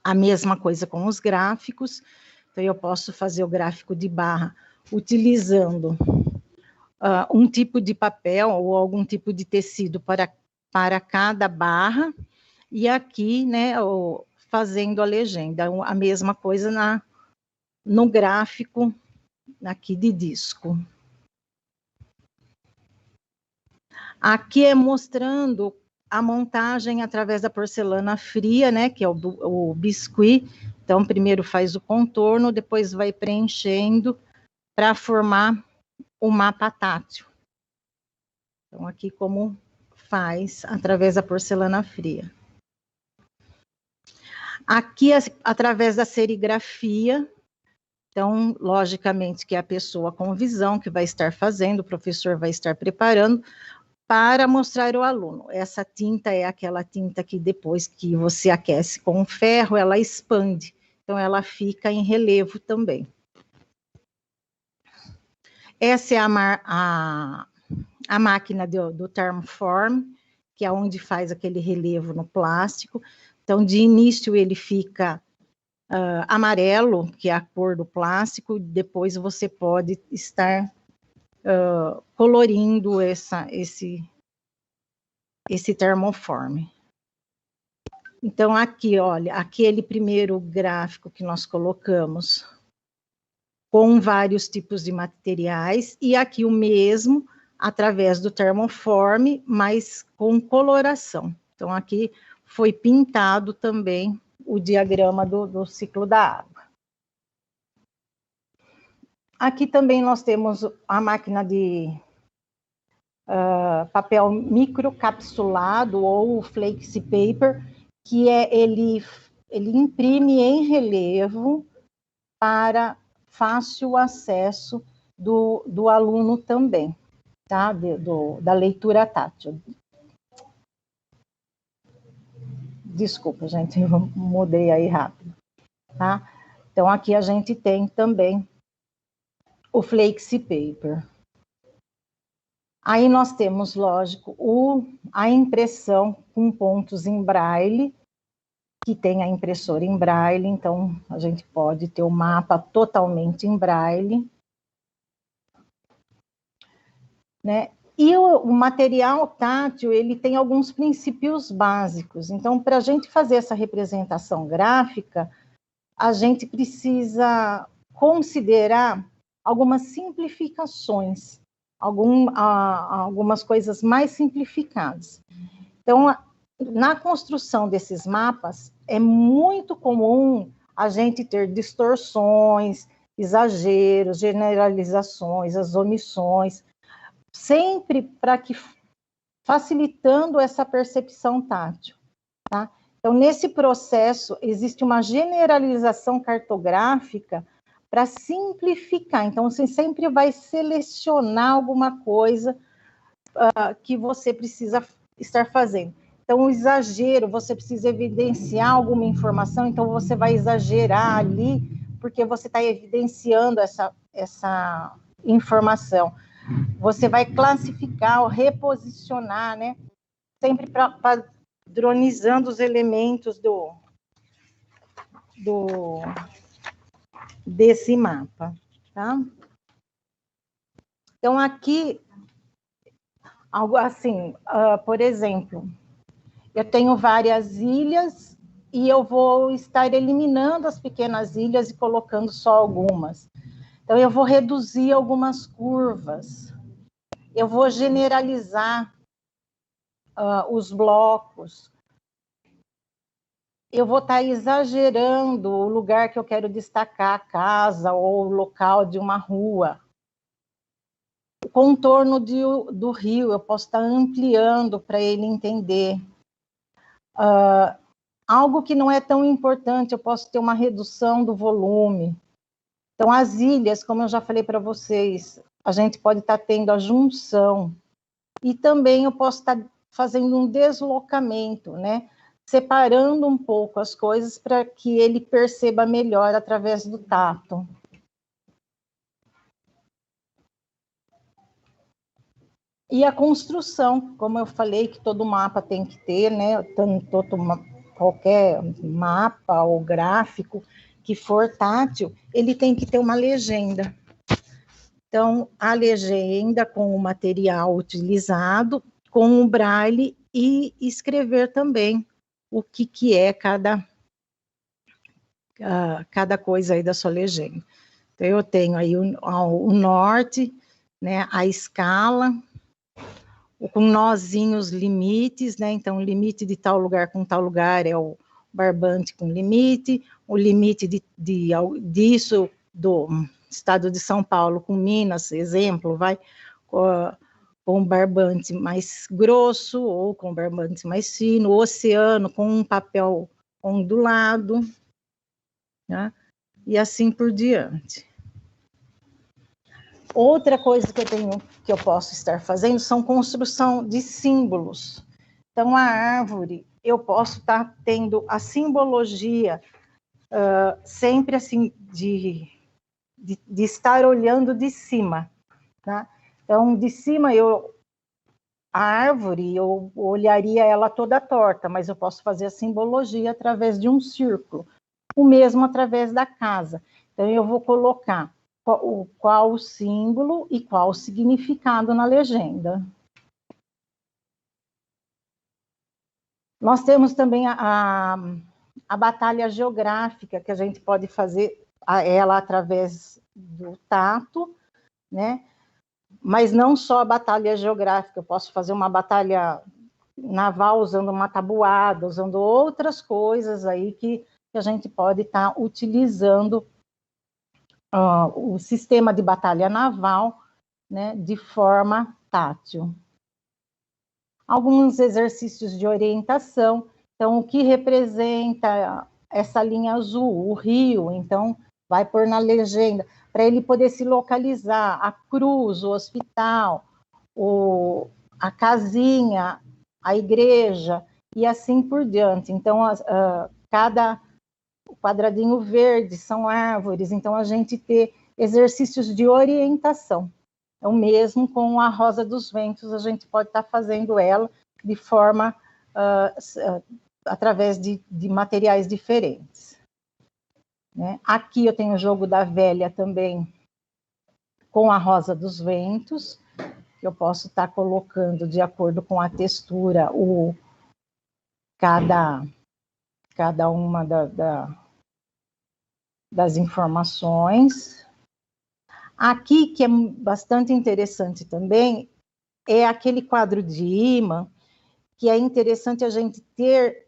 A mesma coisa com os gráficos, então eu posso fazer o gráfico de barra utilizando um tipo de papel ou algum tipo de tecido para cada barra, e aqui, né, fazendo a legenda, a mesma coisa no gráfico aqui de disco. Aqui é mostrando a montagem através da porcelana fria, né, que é o biscuit. Então, primeiro faz o contorno, depois vai preenchendo para formar o mapa tátil. Então, aqui como faz através da porcelana fria. Aqui, através da serigrafia, então, logicamente que é a pessoa com visão que vai estar fazendo, o professor vai estar preparando para mostrar ao aluno. Essa tinta é aquela tinta que depois que você aquece com o ferro, ela expande, então ela fica em relevo também. Essa é a máquina do Thermoform, que é onde faz aquele relevo no plástico. Então, de início, ele fica amarelo, que é a cor do plástico, depois você pode estar colorindo esse Thermoform. Então, aqui, olha, aquele primeiro gráfico que nós colocamos, com vários tipos de materiais, e aqui o mesmo, através do Thermoform, mas com coloração. Então, aqui foi pintado também o diagrama do ciclo da água. Aqui também nós temos a máquina de papel microcapsulado, ou flexi paper, que ele imprime em relevo para fácil acesso do aluno também, tá? Da leitura tátil. Desculpa, gente, eu mudei aí rápido, tá? Então, aqui a gente tem também o flexi paper. Aí nós temos, lógico, a impressão com pontos em braille, que tem a impressora em braille, então a gente pode ter o mapa totalmente em braille, né? E o material tátil, ele tem alguns princípios básicos. Então, para a gente fazer essa representação gráfica, a gente precisa considerar algumas simplificações, algumas coisas mais simplificadas. Então, na construção desses mapas, é muito comum a gente ter distorções, exageros, generalizações, as omissões, sempre para que facilitando essa percepção tátil, tá? Então, nesse processo, existe uma generalização cartográfica para simplificar. Então, você sempre vai selecionar alguma coisa que você precisa estar fazendo. Então, o exagero, você precisa evidenciar alguma informação, então você vai exagerar ali, porque você está evidenciando essa informação. Você vai classificar ou reposicionar, né? Sempre padronizando os elementos desse mapa, tá? Então, aqui, algo assim, por exemplo, eu tenho várias ilhas e eu vou estar eliminando as pequenas ilhas e colocando só algumas. Então, eu vou reduzir algumas curvas, eu vou generalizar os blocos. eu vou estar exagerando o lugar que eu quero destacar, a casa ou o local de uma rua. O contorno do rio, eu posso estar ampliando para ele entender. Algo que não é tão importante, eu posso ter uma redução do volume. Então, as ilhas, como eu já falei para vocês, a gente pode estar tendo a junção. E também eu posso estar fazendo um deslocamento, né? Separando um pouco as coisas para que ele perceba melhor através do tato. E a construção, como eu falei, que todo mapa tem que ter, né? Qualquer mapa ou gráfico que for tátil, ele tem que ter uma legenda. Então, a legenda com o material utilizado, com o braille e escrever também o que é cada coisa aí da sua legenda. Então, eu tenho aí o norte, né, a escala, com nozinhos, limites, né? Então, o limite de tal lugar com tal lugar é o barbante com limite, o limite disso do estado de São Paulo com Minas, exemplo, vai com barbante mais grosso ou com barbante mais fino, o oceano com um papel ondulado, né? E assim por diante. Outra coisa que eu posso estar fazendo são construção de símbolos. Então, a árvore, eu posso estar tendo a simbologia sempre assim, de estar olhando de cima, tá? Então, de cima, a árvore, eu olharia ela toda torta, mas eu posso fazer a simbologia através de um círculo, o mesmo através da casa. Então, eu vou colocar qual o símbolo e qual o significado na legenda. Nós temos também a batalha geográfica, que a gente pode fazer ela através do tato, né? Mas não só a batalha geográfica, eu posso fazer uma batalha naval usando uma tabuada, usando outras coisas aí que a gente pode estar utilizando o sistema de batalha naval, né, de forma tátil. Alguns exercícios de orientação, então, o que representa essa linha azul? O rio, então, vai pôr na legenda, para ele poder se localizar, a cruz, o hospital, a casinha, a igreja, e assim por diante. Então, cada quadradinho verde são árvores, então a gente ter exercícios de orientação. Então, mesmo com a Rosa dos Ventos, a gente pode estar fazendo ela de forma, através de materiais diferentes. Né? Aqui eu tenho o jogo da velha também, com a Rosa dos Ventos, que eu posso estar colocando de acordo com a textura, cada uma das informações. Aqui, que é bastante interessante também, é aquele quadro de imã, que é interessante a gente ter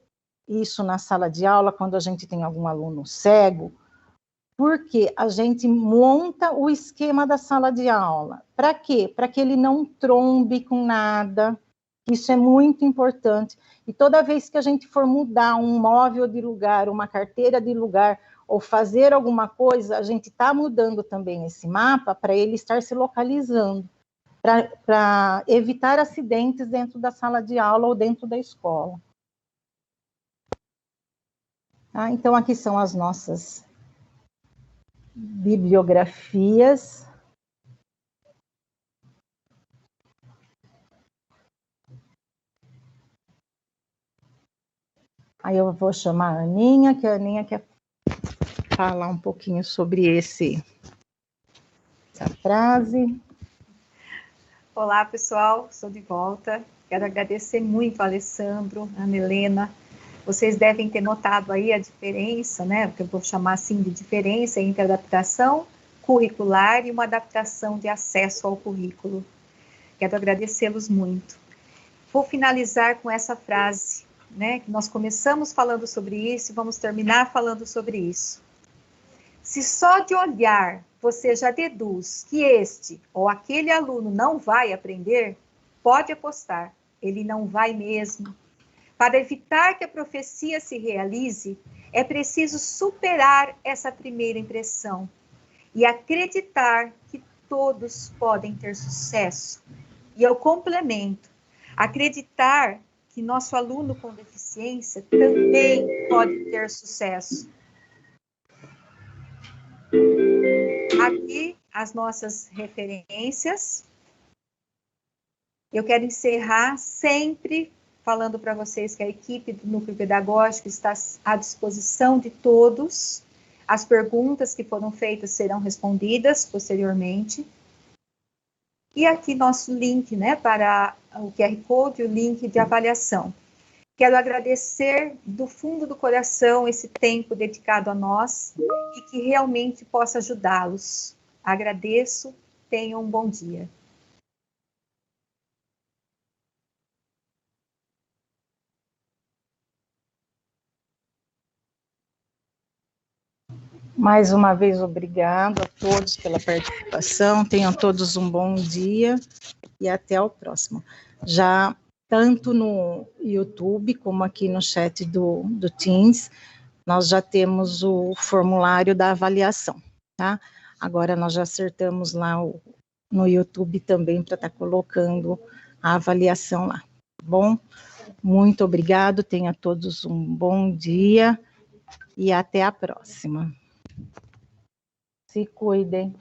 isso na sala de aula, quando a gente tem algum aluno cego, porque a gente monta o esquema da sala de aula. Para quê? Para que ele não trombe com nada. Isso é muito importante. E toda vez que a gente for mudar um móvel de lugar, uma carteira de lugar, ou fazer alguma coisa, a gente está mudando também esse mapa para ele estar se localizando, para evitar acidentes dentro da sala de aula ou dentro da escola. Tá? Então, aqui são as nossas bibliografias. Aí eu vou chamar a Aninha, que a Aninha quer falar um pouquinho sobre essa frase. Olá, pessoal, estou de volta. Quero agradecer muito ao Alessandro, a Ana Helena. Vocês devem ter notado aí a diferença, né? Que eu vou chamar assim de diferença entre adaptação curricular e uma adaptação de acesso ao currículo. Quero agradecê-los muito. Vou finalizar com essa frase né? Nós começamos falando sobre isso e vamos terminar falando sobre isso. Se só de olhar você já deduz que este ou aquele aluno não vai aprender, pode apostar, ele não vai mesmo. Para evitar que a profecia se realize, é preciso superar essa primeira impressão e acreditar que todos podem ter sucesso. E eu complemento, acreditar que nosso aluno com deficiência também pode ter sucesso. Aqui as nossas referências. Eu quero encerrar sempre falando para vocês que a equipe do Núcleo Pedagógico está à disposição de todos. As perguntas que foram feitas serão respondidas posteriormente. E aqui nosso link, né, para o QR Code e o link de avaliação. Quero agradecer do fundo do coração esse tempo dedicado a nós e que realmente possa ajudá-los. Agradeço, tenham um bom dia. Mais uma vez, obrigado a todos pela participação, tenham todos um bom dia e até o próximo. Já tanto no YouTube como aqui no chat do Teams, nós já temos o formulário da avaliação, tá? Agora nós já acertamos lá no YouTube também para estar colocando a avaliação lá, tá bom? Muito obrigado, tenha todos um bom dia e até a próxima. Se cuidem.